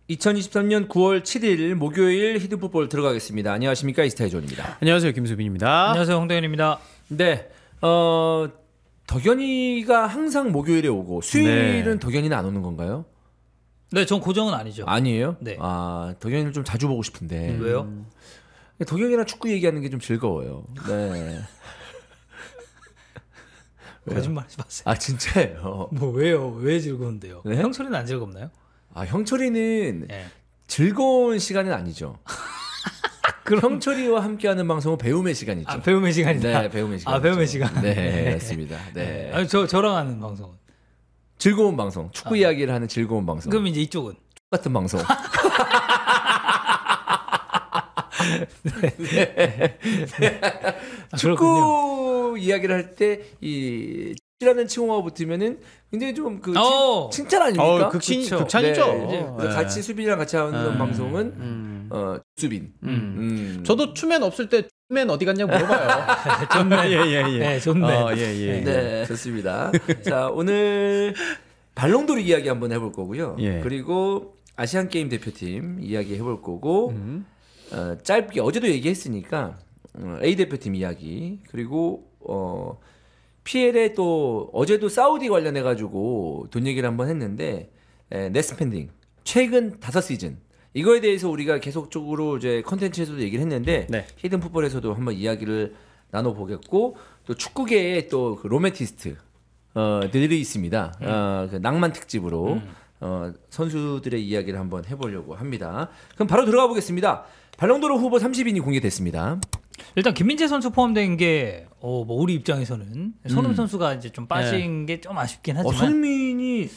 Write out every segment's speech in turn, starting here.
2023년 9월 7일 목요일 히든풋볼 들어가겠습니다. 안녕하십니까, 이스타의 존입니다. 안녕하세요, 김수빈입니다. 안녕하세요, 홍대현입니다. 네, 덕현이가 항상 목요일에 오고 수요일은 덕현이는 안 오는 건가요? 네, 전 고정은 아니죠. 아니에요? 네. 아, 덕현이를 좀 자주 보고 싶은데. 왜요? 덕현이랑 축구 얘기하는 게 좀 즐거워요. 네. 거짓말하지 마세요. 아, 진짜예요. 뭐 왜요? 왜 즐거운데요? 네? 형철이는 안 즐겁나요? 아, 형철이는 네. 즐거운 시간은 아니죠. 형철이와 함께하는 방송은 배움의 시간이죠. 아, 배움의 시간이다. 네, 배움의 시간. 아, 배움의 시간. 네, 맞습니다. 네. 아니, 저랑 하는 방송은. 즐거운 방송, 축구 이야기를 하는 즐거운 방송. 그럼 이제 이쪽은 같은 방송. 축구 이야기를 할 때 이 축이라는 칭호가 붙으면은 굉장히 좀 그 칭찬 아닙니까? 극찬이죠. 네. 같이 수빈이랑 같이 하는 방송은 수빈. 저도 추맨 없을 때 추맨 어디 갔냐고 물어봐요. 좋네. 예. 네, 좋네. 네, 좋습니다. 자, 오늘 발롱도르 이야기 한번 해볼 거고요. 예. 그리고 아시안 게임 대표팀 이야기 해볼 거고 짧게 어제도 얘기했으니까 A 대표팀 이야기 그리고 PL에 또 어제도 사우디 관련해 가지고 돈 얘기를 한번 했는데 넷스펜딩 최근 5시즌 이거에 대해서 우리가 계속적으로 이제 컨텐츠에서도 얘기를 했는데 네. 히든 풋볼에서도 한번 이야기를 나눠 보겠고 또 축구계에 또 그 로맨티스트 들이 있습니다. 그 낭만 특집으로 선수들의 이야기를 한번 해보려고 합니다. 그럼 바로 들어가 보겠습니다. 발롱도르 후보 30인이 공개됐습니다. 일단 김민재 선수 포함된 게 뭐 우리 입장에서는 손흥민 선수가 이제 좀 빠진 게 좀 아쉽긴 하지만 손흥민이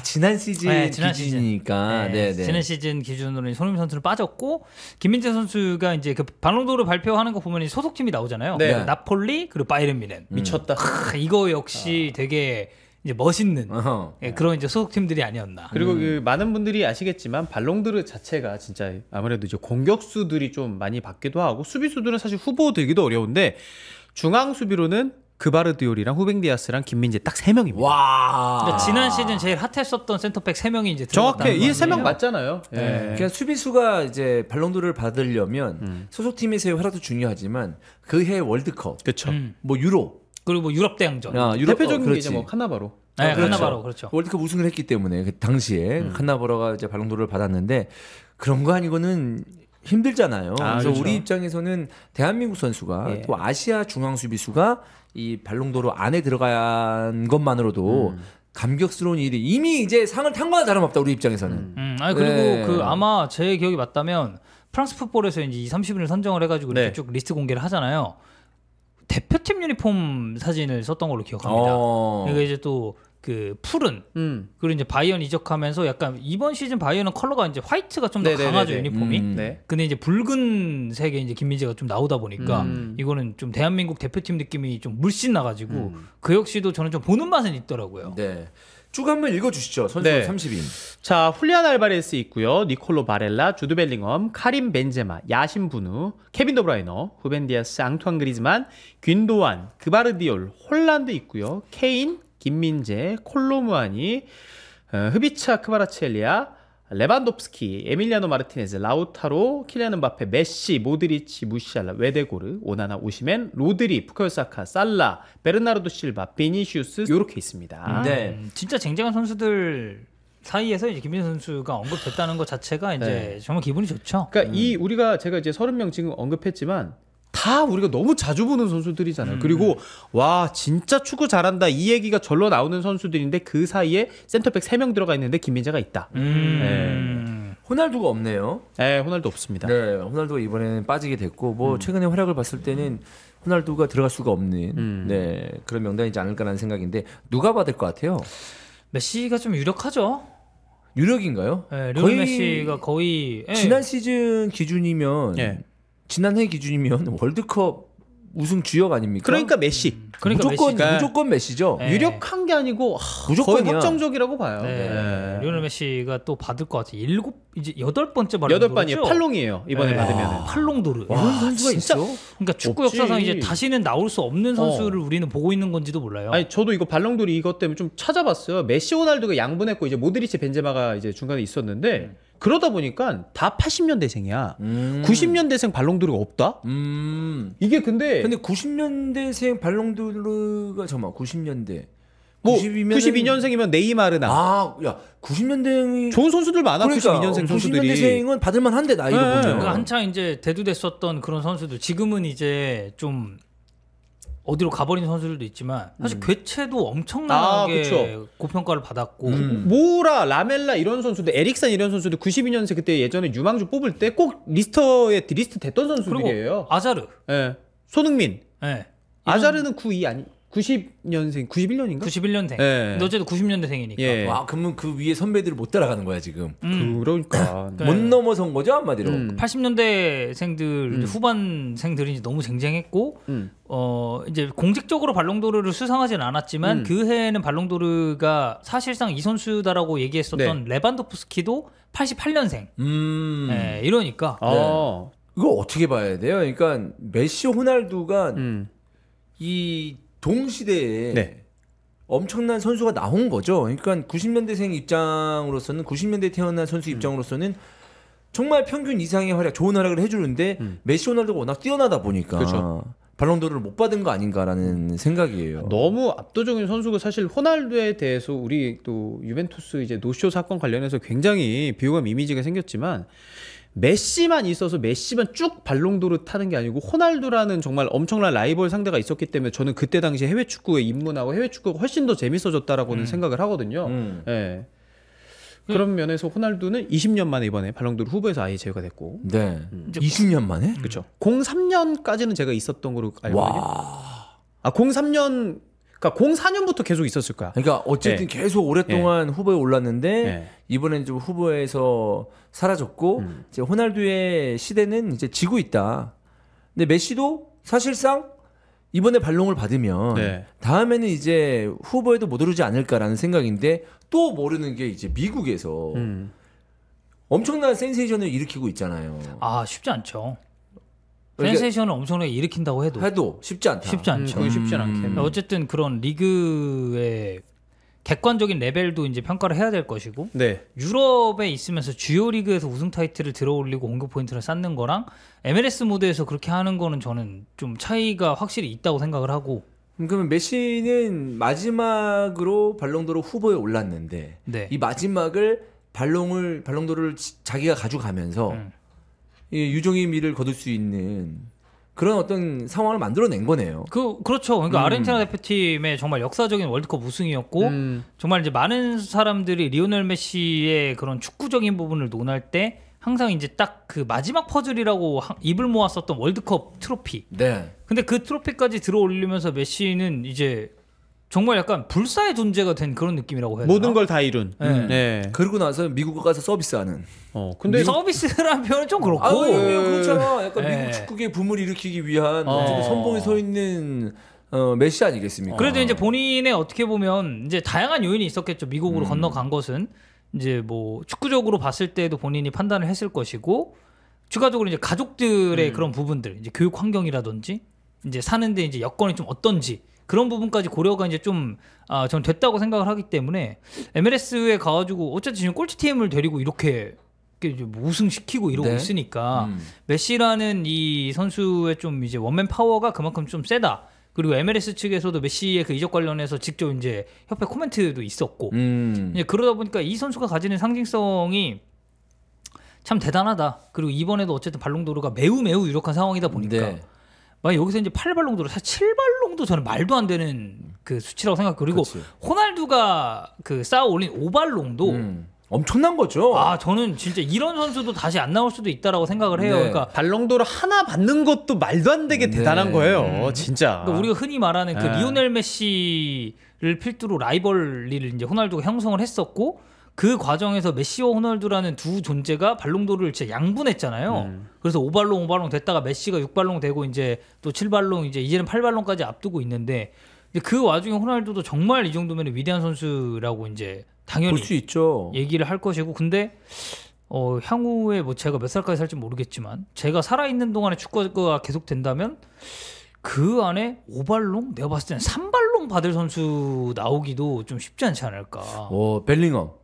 지난 시즌 기준이니까 지난 시즌 기준으로 손흥민 선수는 빠졌고 김민재 선수가 이제 그 발롱도르 발표하는 거 보면 소속팀이 나오잖아요. 네. 나폴리 그리고 바이에른 뮌헨. 미쳤다. 이거 역시 되게 이제 멋있는 그런 이제 소속팀들이 아니었나. 그리고 그 많은 분들이 아시겠지만 발롱도르 자체가 진짜 아무래도 이제 공격수들이 좀 많이 받기도 하고 수비수들은 사실 후보 들기도 어려운데 중앙 수비로는 그바르디올이랑 후뱅 디아스랑 김민재 딱 3명입니다. 와. 그러니까 지난 시즌 제일 핫했었던 센터백 3명이 이제 정확해. 이 3명 명 맞잖아요. 예. 그러니까 수비수가 이제 발롱도르를 받으려면 소속팀에서의 활약도 중요하지만 그 해 월드컵, 그렇죠. 뭐 유로, 그리고 뭐 유럽 대항전. 대표적인 게 이제 뭐 카나바로. 네, 그렇죠. 카나바로 그렇죠. 월드컵 우승을 했기 때문에 그 당시에 카나바로가 이제 발롱도르를 받았는데 그런 거 아니고는 힘들잖아요. 그래서 그렇죠. 우리 입장에서는 대한민국 선수가 또 아시아 중앙 수비수가 이 발롱도르 안에 들어간 것만으로도 감격스러운 일이 이미 이제 상을 탄 거나 다름없다 우리 입장에서는. 그리고 그 아마 제 기억이 맞다면 프랑스 풋볼에서 이제 30인을 선정을 해가지고 이렇게 쭉 리스트 공개를 하잖아요. 대표팀 유니폼 사진을 썼던 걸로 기억합니다. 그러니까 이제 또 그 푸른 그리고 이제 바이언 이적하면서 약간 이번 시즌 바이언은 컬러가 이제 화이트가 좀 더 강하죠 유니폼이. 근데 이제 붉은색에 이제 김민재가 좀 나오다 보니까 이거는 좀 대한민국 대표팀 느낌이 좀 물씬 나가지고 그 역시도 저는 좀 보는 맛은 있더라고요. 네. 쭉 한번 읽어주시죠. 선수 30인. 자, 훌리안 알바레스 있고요. 니콜로 바렐라, 주드 벨링엄, 카림 벤제마, 야신 부누, 케빈 더브라이너, 후벤 디아스, 앙투안 그리즈만, 균도안, 그바르디올, 홀란드 있고요. 케인, 김민재, 콜로무아니, 흐비차 크바라첼리아, 레반도프스키, 에밀리아노 마르티네즈, 라우타로, 킬리안 음바페, 메시, 모드리치, 무시알라, 웨데고르, 오나나, 오시멘, 로드리, 부카요 사카, 살라, 베르나르도 실바, 비니시우스 요렇게 있습니다. 네. 진짜 쟁쟁한 선수들 사이에서 이제 김민재 선수가 언급됐다는 것 자체가 이제 정말 기분이 좋죠. 그러니까 제가 이제 30명 지금 언급했지만 다 우리가 너무 자주 보는 선수들이잖아요. 그리고 와 진짜 축구 잘한다 이 얘기가 절로 나오는 선수들인데 그 사이에 센터백 3명 들어가 있는데 김민재가 있다. 호날두가 없네요. 네, 호날두 없습니다. 네, 호날두가 이번에는 빠지게 됐고 뭐 최근에 활약을 봤을 때는 호날두가 들어갈 수가 없는 그런 명단이지 않을까라는 생각인데 누가 받을 것 같아요? 메시가 좀 유력하죠. 유력인가요? 네, 리오넬 메시가 거의 지난 시즌 기준이면 지난해 기준이면 월드컵 우승 주역 아닙니까? 그러니까 메시. 그러니까 무조건 메시죠. 네. 유력한 게 아니고 무조건이야. 거의 확정적이라고 봐요. 리오넬 메시가 또 받을 것 같아요. 이제 8번째 발롱도르죠. 8번이에요. 팔롱이에요. 이번에 받으면. 팔롱도르. 이런 선수가 진짜? 있어? 그러니까 축구 역사상 이제 다시는 나올 수 없는 선수를 우리는 보고 있는 건지도 몰라요. 아니 저도 이거 발롱도르 이것 때문에 좀 찾아봤어요. 메시 호날두가 양분했고 이제 모드리치 벤제마가 이제 중간에 있었는데 그러다 보니까 다 80년대생이야. 90년대생 발롱도르가 없다? 이게 근데 90년대생 발롱도르가 잠깐만 90년대 뭐 92년생이면 네이마르나. 아, 야 90년대 좋은 선수들 많아. 그러니까, 92년생 선수들이. 90년대생은 받을만한데 나이로 보면. 그러니까 한창 이제 대두됐었던 그런 선수들 지금은 이제 좀 어디로 가버린 선수들도 있지만 사실 괴체도 엄청나게 고평가를 받았고 모라, 라멜라 이런 선수들, 에릭슨 이런 선수들 92년생 그때 예전에 유망주 뽑을 때 꼭 리스트 됐던 선수들이에요. 아자르, 예, 손흥민, 예, 아자르는 92 아니 90년생, 91년인가? 91년생. 예. 근데 어쨌든 90년대생이니까. 예. 와, 그러면 그 위에 선배들을 못 따라가는 거야 지금. 그러니까 못 넘어선 거죠 한마디로. 80년대생들 후반생들이 이제 너무 쟁쟁했고 이제 공식적으로 발롱도르를 수상하진 않았지만 그 해에는 발롱도르가 사실상 이 선수다라고 얘기했었던 레반도프스키도 88년생. 네, 이러니까. 네. 이거 어떻게 봐야 돼요? 그러니까 메시, 호날두가 이 동시대에 엄청난 선수가 나온 거죠. 그러니까 90년대생 입장으로서는 90년대 태어난 선수 입장으로서는 정말 평균 이상의 활약, 좋은 활약을 해주는데 메시, 호날두가 워낙 뛰어나다 보니까 그렇죠. 발롱도르를 못 받은 거 아닌가라는 생각이에요. 너무 압도적인 선수가 사실 호날두에 대해서 우리 또 유벤투스 이제 노쇼 사건 관련해서 굉장히 비호감 이미지가 생겼지만 메시만 있어서 메시만 쭉 발롱도르 타는 게 아니고 호날두라는 정말 엄청난 라이벌 상대가 있었기 때문에 저는 그때 당시 해외 축구에 입문하고 해외 축구가 훨씬 더 재밌어졌다라고는 생각을 하거든요. 예. 그런 면에서 호날두는 20년 만에 이번에 발롱도르 후보에서 아예 제외가 됐고. 네. 20년 만에? 그렇죠. 03년까지는 제가 있었던 거로 알고 있거든요. 아, 03년 그러니까 04년부터 계속 있었을 거야. 그러니까 어쨌든 계속 오랫동안 후보에 올랐는데 이번엔 좀 후보에서 사라졌고 이제 호날두의 시대는 이제 지고 있다. 근데 메시도 사실상 이번에 발롱을 받으면 다음에는 이제 후보에도 못 오르지 않을까라는 생각인데 또 모르는 게 이제 미국에서 엄청난 센세이션을 일으키고 있잖아요. 아, 쉽지 않죠. 센세이션을 엄청나게 일으킨다고 해도 쉽지 않다. 쉽지 않죠. 그건 쉽지 않겠네. 어쨌든 그런 리그의 객관적인 레벨도 이제 평가를 해야 될 것이고 유럽에 있으면서 주요 리그에서 우승 타이틀을 들어올리고 공격 포인트를 쌓는 거랑 MLS 모드에서 그렇게 하는 거는 저는 좀 차이가 확실히 있다고 생각을 하고. 그러면 메시는 마지막으로 발롱도르 후보에 올랐는데 이 마지막을 발롱도르를 자기가 가져가면서 유종의 미를 거둘 수 있는 그런 어떤 상황을 만들어낸 거네요. 그렇죠. 그러니까 아르헨티나 대표팀의 정말 역사적인 월드컵 우승이었고 정말 이제 많은 사람들이 리오넬 메시의 그런 축구적인 부분을 논할 때 항상 이제 딱 그 마지막 퍼즐이라고 입을 모았었던 월드컵 트로피. 근데 그 트로피까지 들어올리면서 메시는 이제 정말 약간 불사의 존재가 된 그런 느낌이라고 해야 되나? 모든 걸 다 이룬. 그러고 나서 미국 가서 서비스하는. 근데 서비스라는 표현은 좀 그렇고. 그렇잖아. 약간 미국 축구계 붐을 일으키기 위한 선봉에 서 있는 메시 아니겠습니까? 그래도 이제 본인의 어떻게 보면 이제 다양한 요인이 있었겠죠. 미국으로 건너간 것은 이제 뭐 축구적으로 봤을 때도 본인이 판단을 했을 것이고 추가적으로 이제 가족들의 그런 부분들, 이제 교육 환경이라든지 이제 사는데 이제 여건이 좀 어떤지. 그런 부분까지 고려가 이제 좀 전 됐다고 생각을 하기 때문에 MLS에 가가지고 어쨌든 지금 꼴찌팀을 데리고 이렇게 우승시키고 이러고 있으니까 메시라는 이 선수의 좀 이제 원맨 파워가 그만큼 좀 세다. 그리고 MLS 측에서도 메시의 그 이적 관련해서 직접 이제 협회 코멘트도 있었고 이제 그러다 보니까 이 선수가 가지는 상징성이 참 대단하다. 그리고 이번에도 어쨌든 발롱도르가 매우 유력한 상황이다 보니까. 만약 여기서 이제 8발롱도르, 사실 7발롱도 저는 말도 안 되는 그 수치라고 생각해요. 그리고 호날두가 그 쌓아 올린 5발롱도 엄청난 거죠. 저는 진짜 이런 선수도 다시 안 나올 수도 있다라고 생각을 해요. 그러니까 발롱도르 하나 받는 것도 말도 안 되게 대단한 거예요. 진짜. 그러니까 우리가 흔히 말하는 그 리오넬 메시를 필두로 라이벌리를 이제 호날두가 형성을 했었고 그 과정에서 메시와 호날두라는 두 존재가 발롱도르를 진짜 양분했잖아요. 그래서 5발롱 됐다가 메시가 6발롱 되고 이제 또 7발롱 이제는 8발롱까지 앞두고 있는데 그 와중에 호날두도 정말 이 정도면 위대한 선수라고 이제 당연히 볼 수 있죠. 얘기를 할 것이고 근데 향후에 뭐 제가 몇 살까지 살지 모르겠지만 제가 살아있는 동안에 축구가 계속 된다면 그 안에 5발롱 내가 봤을 때는 3발롱 받을 선수 나오기도 좀 쉽지 않지 않을까. 벨링엄.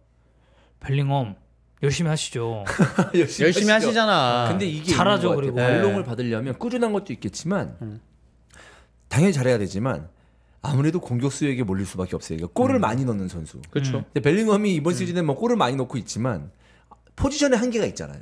열심히 하시죠. 열심히 하시잖아. 근데 이게 잘하죠. 그리고 발롱을 받으려면 꾸준한 것도 있겠지만 당연히 잘해야 되지만 아무래도 공격수에게 몰릴 수밖에 없어요. 그러니까 골을 많이 넣는 선수. 그렇죠. 근데 벨링엄이 이번 시즌에 뭐 골을 많이 넣고 있지만 포지션에 한계가 있잖아요.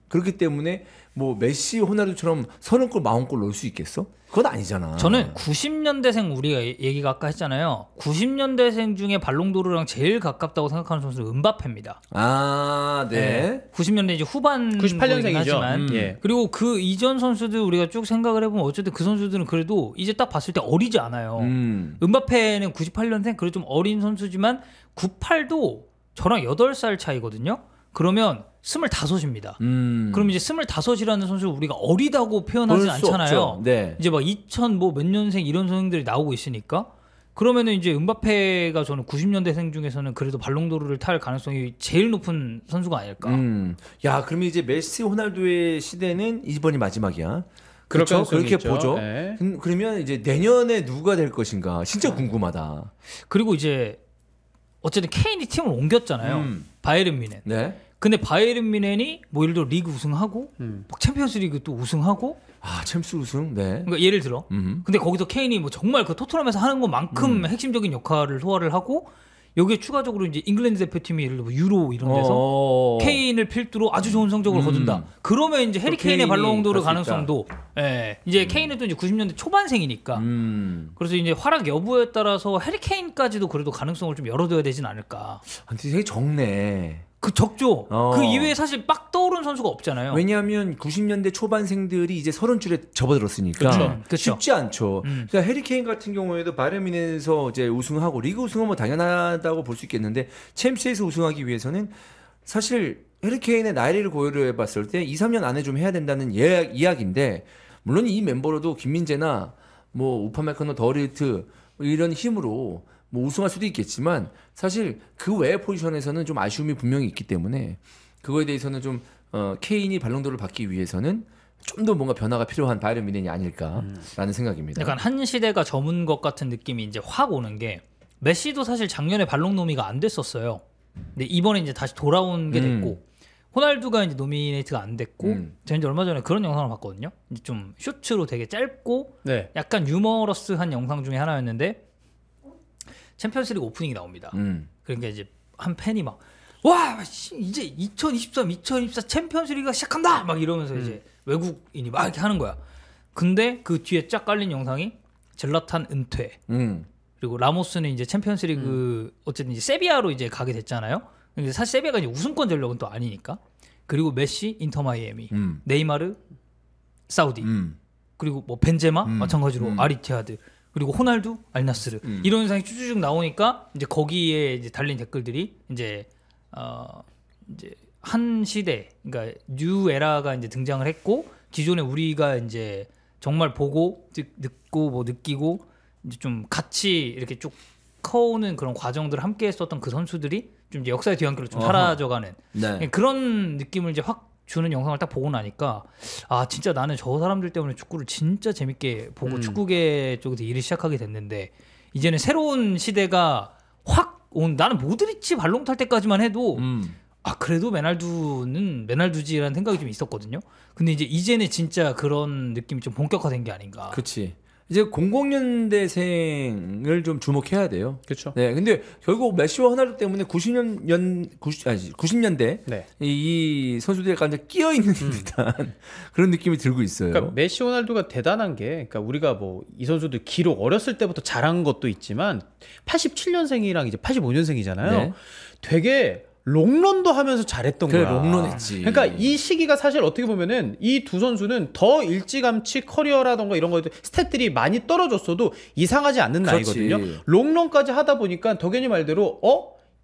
그렇기 때문에 뭐 메시, 호날두처럼 30골, 40골 넣을 수 있겠어? 그건 아니잖아. 저는 90년대생 우리가 얘기가 아까 했잖아요. 90년대생 중에 발롱도르랑 제일 가깝다고 생각하는 선수는 은바페입니다. 아, 네. 90년대 이제 후반 98년생이죠. 하지만 예. 그리고 그 이전 선수들 우리가 쭉 생각을 해보면 어쨌든 그 선수들은 그래도 이제 딱 봤을 때 어리지 않아요. 은바페는 98년생 그래도 좀 어린 선수지만 98도 저랑 8살 차이거든요. 그러면 25입니다. 그럼 이제 25이라는 선수를 우리가 어리다고 표현하진 않잖아요. 네. 이제 막 2000 뭐 몇 년생 이런 선수들이 나오고 있으니까 그러면은 이제 은바페가 저는 90년대생 중에서는 그래도 발롱도르를 탈 가능성이 제일 높은 선수가 아닐까. 야, 그러면 이제 메시, 호날두의 시대는 이번이 마지막이야. 그럴 그렇죠? 가능성이 그렇게 있죠. 보죠. 네. 그러면 이제 내년에 누가 될 것인가 진짜 궁금하다. 그리고 이제 어쨌든 케인이 팀을 옮겼잖아요. 바이에른 뮌헨. 네. 근데 바이에른 뮌헨이 뭐 예를 들어 리그 우승하고 막 챔피언스리그 또 우승하고 아, 챔스 우승. 네. 그러니까 예를 들어 근데 거기서 케인이 뭐 정말 그 토트넘에서 하는 것만큼 핵심적인 역할을 소화를 하고 여기에 추가적으로 이제 잉글랜드 대표팀이 예를 들어 뭐 유로 이런 데서 케인을 필두로 아주 좋은 성적을 거둔다. 그러면 이제 해리 케인의 발롱도르 가능성도 이제 케인은 또 이제 90년대 초반생이니까 그래서 이제 활약 여부에 따라서 해리 케인까지도 그래도 가능성을 좀 열어둬야 되진 않을까. 근데 되게 적네. 그 적죠. 그 이외에 사실 빡 떠오른 선수가 없잖아요. 왜냐하면 90년대 초반생들이 이제 30줄에 접어들었으니까 그쵸. 쉽지 않죠. 그러니까 해리 케인 같은 경우에도 바이에른 뮌헨에서 이제 우승하고 리그 우승은 뭐 당연하다고 볼 수 있겠는데 챔스에서 우승하기 위해서는 사실 해리 케인의 나이를 고려를 해봤을 때 2, 3년 안에 좀 해야 된다는 이야기인데 물론 이 멤버로도 김민재나 뭐 우파메카노 더리트 이런 힘으로 뭐 우승할 수도 있겠지만 사실 그 외의 포지션에서는 좀 아쉬움이 분명히 있기 때문에 그거에 대해서는 좀 케인이 발롱도르를 받기 위해서는 좀 더 뭔가 변화가 필요한 바이에른 뮌헨이 아닐까라는 생각입니다. 약간 한 시대가 저문 것 같은 느낌이 이제 확 오는 게 메시도 사실 작년에 발롱 노미가 안 됐었어요. 근데 이번에 이제 다시 돌아온 게 됐고 호날두가 이제 노미네이트가 안 됐고 제가 이제 얼마 전에 그런 영상을 봤거든요. 이제 좀 쇼츠로 되게 짧고 약간 유머러스한 영상 중에 하나였는데 챔피언스리그 오프닝이 나옵니다. 그러니까 이제 한 팬이 막 와 이제 2023, 2024 챔피언스리그가 시작한다 막 이러면서 이제 외국인이 막 이렇게 하는 거야. 근데 그 뒤에 쫙 깔린 영상이 zel라탄 은퇴. 그리고 라모스는 이제 챔피언스리그 어쨌든 이제 세비야로 이제 가게 됐잖아요. 근데 사실 세비야가 이제 우승권 전력은 또 아니니까. 그리고 메시 인터 마이애미, 네이마르 사우디. 그리고 뭐 벤제마 마찬가지로 아리티하드. 그리고 호날두 알나스르 이런 영상이 쭉쭉 나오니까 이제 거기에 이제 달린 댓글들이 이제 한 시대 그러니까 뉴 에라가 이제 등장을 했고 기존에 우리가 이제 정말 보고 듣고 뭐 느끼고 이제 좀 같이 이렇게 쭉 커오는 그런 과정들을 함께 했었던 그 선수들이 좀 이제 역사의 뒤안길로 좀 사라져가는 그런 느낌을 이제 확 주는 영상을 딱 보고 나니까 아 진짜 나는 저 사람들 때문에 축구를 진짜 재밌게 보고 축구계 쪽에서 일을 시작하게 됐는데 이제는 새로운 시대가 확 온 나는 모드리치 발롱 탈 때까지만 해도 아 그래도 메날두는 메날두지라는 생각이 좀 있었거든요. 근데 이제는 진짜 그런 느낌이 좀 본격화된 게 아닌가. 그렇지. 이제 00년대생을 좀 주목해야 돼요. 그렇죠. 네, 근데 결국 메시와 호날두 때문에 90년대 이 선수들이 약간 끼어 있는 듯한 그런 느낌이 들고 있어요. 그러니까 메시, 호날두가 대단한 게, 그러니까 우리가 뭐 이 선수들 기록 어렸을 때부터 잘한 것도 있지만 87년생이랑 이제 85년생이잖아요. 네. 되게 롱런도 하면서 잘했던 그래, 거야. 롱런했지. 그러니까 이 시기가 사실 어떻게 보면은 이 두 선수는 더 일찌감치 커리어라던가 이런 거에 스탯들이 많이 떨어졌어도 이상하지 않는 그렇지. 나이거든요. 롱런까지 하다 보니까 덕현이 말대로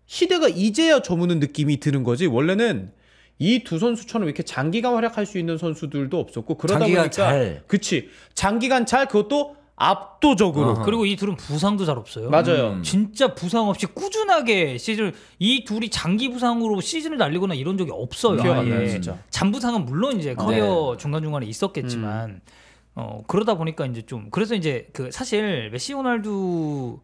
시대가 이제야 저무는 느낌이 드는 거지. 원래는 이 두 선수처럼 이렇게 장기간 활약할 수 있는 선수들도 없었고 그러다 장기간 보니까 잘. 그치. 장기간 잘 그것도 압도적으로. 그리고 이 둘은 부상도 잘 없어요. 맞아요. 진짜 부상 없이 꾸준하게 시즌을 이 둘이 장기 부상으로 시즌을 날리거나 이런 적이 없어요. 기억 안 아예. 나요, 진짜. 잔부상은 물론 이제 커리어 중간중간에 있었겠지만 그러다 보니까 이제 좀 그래서 이제 그 사실 메시 호날두의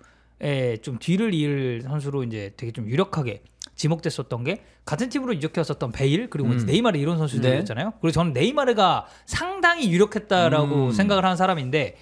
좀 뒤를 이을 선수로 이제 되게 좀 유력하게 지목됐었던 게 같은 팀으로 이적해 왔었던 베일 그리고 네이마르 이런 선수들이었잖아요. 그리고 저는 네이마르가 상당히 유력했다라고 생각을 하는 사람인데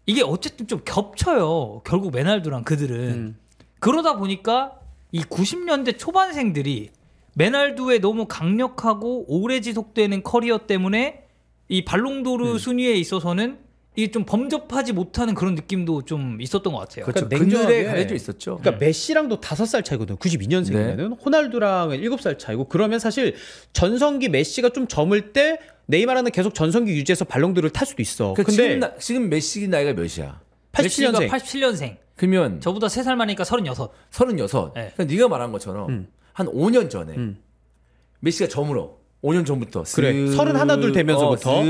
이게 어쨌든 좀 겹쳐요. 결국 메날두랑 그들은. 그러다 보니까 이 90년대 초반생들이 메날두의 너무 강력하고 오래 지속되는 커리어 때문에 이 발롱도르 순위에 있어서는 이게 좀 범접하지 못하는 그런 느낌도 좀 있었던 것 같아요. 그렇죠. 냉정하게 그늘에 가려져 있었죠. 그러니까 메시랑도 5살 차이거든. 92년생이면은 호날두랑은 7살 차이고 그러면 사실 전성기 메시가 좀 저물 때 네이마르는 계속 전성기 유지해서 발롱도르를 탈 수도 있어. 근데 지금 메시 나이가 몇이야? 87년생. 87년생. 그러면 저보다 3살 많으니까 36. 36. 네. 그러니까 네가 말한 것처럼 한 5년 전에 메시가 저물어. 5년 전부터. 그래. 31, 2 되면서부터.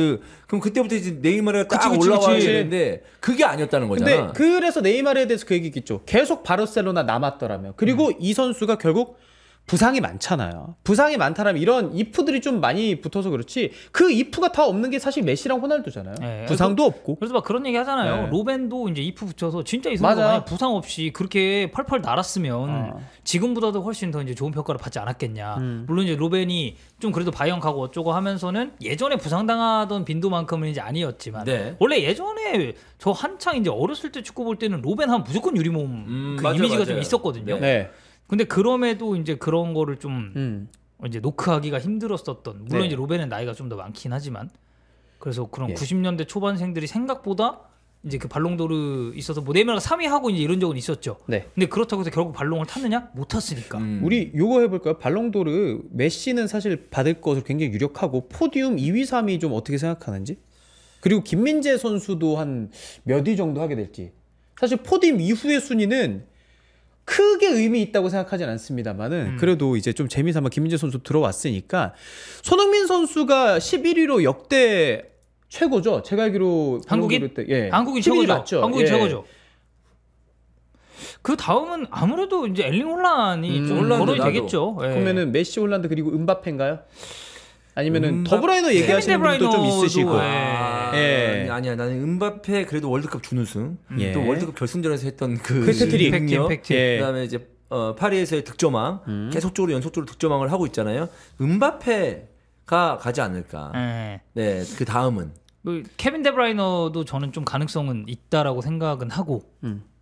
그럼 그때부터 이제 네이마르가 딱 그치, 올라와야 그치. 되는데 그게 아니었다는 거잖아. 근데 그래서 네이마르에 대해서 그 얘기 있겠죠. 계속 바르셀로나 남았더라면. 그리고 이 선수가 결국 부상이 많잖아요. 부상이 많다라면 이런 이프들이 좀 많이 붙어서 그렇지 그 이프가 다 없는 게 사실 메시랑 호날두잖아요. 네. 부상도 없고. 그래서 막 그런 얘기 하잖아요. 네. 로벤도 이제 이프 붙여서 진짜 이 선수가 만약 부상 없이 그렇게 펄펄 날았으면 지금보다도 훨씬 더 이제 좋은 평가를 받지 않았겠냐. 물론 이제 로벤이 좀 그래도 바이언 가고 어쩌고 하면서는 예전에 부상당하던 빈도만큼은 이제 아니었지만 네. 원래 예전에 저 한창 이제 어렸을 때 축구 볼 때는 로벤 하면 무조건 유리몸 그 맞아, 이미지가 맞아요. 좀 있었거든요. 네. 근데 그럼에도 이제 그런 거를 좀 이제 노크하기가 힘들었었던 물론 네. 이제 로벤은 나이가 좀 더 많긴 하지만 그래서 그런 예. 90년대 초반생들이 생각보다 이제 그 발롱도르 있어서 뭐 네이마르가 3위 하고 이제 이런 적은 있었죠. 네. 근데 그렇다고 해서 결국 발롱을 탔느냐? 못 탔으니까. 우리 요거 해볼까요? 발롱도르 메시는 사실 받을 것으로 굉장히 유력하고 포디움 2위, 3위 좀 어떻게 생각하는지 그리고 김민재 선수도 한 몇 위 정도 하게 될지 사실 포디움 이후의 순위는 크게 의미 있다고 생각하진 않습니다만은 그래도 이제 좀 재미삼아 김민재 선수 들어왔으니까 손흥민 선수가 11위로 역대 최고죠. 제가 알기로 한국인? 때, 예. 한국인 11위 최고죠. 맞죠? 한국인 예. 최고죠. 그 다음은 아무래도 이제 엘링 홀란이 좀 홀란드 거론이 나도. 되겠죠. 예. 그러면은 메시, 홀란드 그리고 음바페인가요? 아니면은 음바- 더브라이너 얘기하시는 케빈 분도 좀 데브라이너도, 있으시고. 예. 아니야 나는 음바페 그래도 월드컵 준우승 예. 또 월드컵 결승전에서 했던 그 패트트릭. 임팩트. 예. 그다음에 이제 파리에서의 득점왕 계속적으로 연속적으로 득점왕을 하고 있잖아요. 음바페가 가지 않을까. 예. 네, 그 다음은 뭐 케빈 데브라이너도 저는 좀 가능성은 있다라고 생각은 하고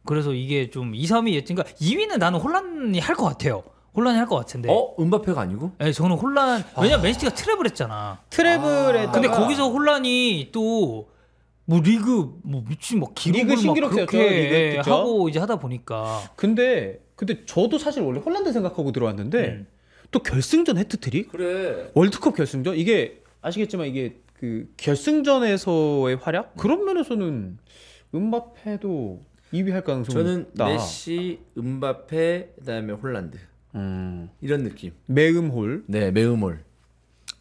그래서 이게 좀 2, 3위 예측인가 2위는 나는 혼란이 할 것 같아요. 혼란이 할 것 같은데. 음바페가 아니고? 네, 저는 혼란. 왜냐면 맨시티가 트래블 했잖아. 트래블에 근데 거기서 혼란이 또 뭐 리그 뭐 미친 막 기록을 리그 막 신기록 그렇게 세웠죠, 리그, 그쵸? 하고 이제 하다 보니까 근데 저도 사실 원래 홀란드 생각하고 들어왔는데 또 결승전 해트트릭? 그래. 월드컵 결승전? 이게 아시겠지만 이게 그 결승전에서의 활약? 그런 면에서는 음바페도 2위 할 가능성이 저는 있다. 메시, 음바페, 그다음에 홀란드 이런 느낌. 매음홀. 네, 매음홀,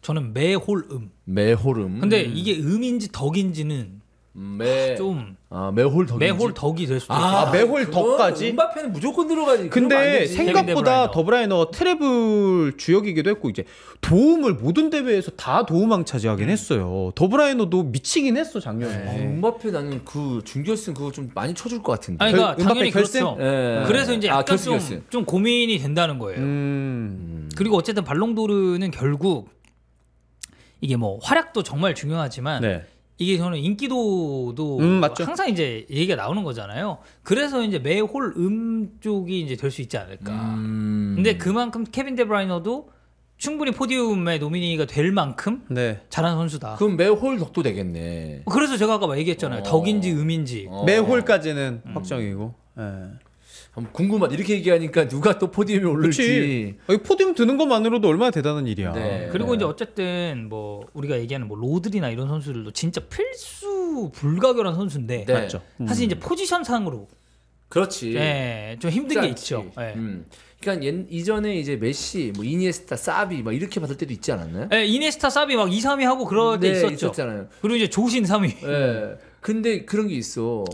저는 매홀음. 매홀음. 근데 이게 음인지 덕인지는 좀 매홀 덕인지. 매홀 덕이 될 수도 있고. 매홀 그건 덕까지? 음바페는 무조건 들어가지. 그러면 안 근데 되지. 생각보다 더브라이너 트래블 주역이기도 했고 이제 도움을 모든 대회에서 다 도움왕 차지하긴 했어요. 더브라이너도 미치긴 했어 작년에. 음바페 나는 그 준결승 그거 좀 많이 쳐줄 것 같은데. 아니, 그러니까 음바페 당연히 결승? 그렇죠. 예. 그래서 이제 약간 결승. 좀 고민이 된다는 거예요. 그리고 어쨌든 발롱도르는 결국 이게 뭐 활약도 정말 중요하지만 네. 이게 저는 인기도도 맞죠. 항상 이제 얘기가 나오는 거잖아요. 그래서 이제 매홀 쪽이 이제 될 수 있지 않을까. 근데 그만큼 케빈 데브라이너도 충분히 포디움에 노미니가 될 만큼 네. 잘하는 선수다. 그럼 매홀 덕도 되겠네. 그래서 제가 아까 막 얘기했잖아요. 덕인지 음인지. 매홀까지는 확정이고. 예. 한번 궁금하다. 이렇게 얘기하니까 누가 또 포디움에 오를지. 그치. 포디움 드는 것만으로도 얼마나 대단한 일이야. 네. 그리고 이제 어쨌든 뭐 우리가 얘기하는 뭐 로드리나 이런 선수들도 진짜 필수 불가결한 선수인데 네. 맞죠. 사실 이제 포지션상으로 그렇지. 좀 힘든 게 쉽지 있죠. 않지. 예. 그러니까 이전에 이제 메시, 뭐 이니에스타, 사비 막 이렇게 받을 때도 있지 않았나요? 예, 이네스타 사비 막 2, 3위 하고 그럴 때 네, 있었죠. 있었잖아요. 그리고 이제 조신 3위. 예. 근데 그런 게 있어.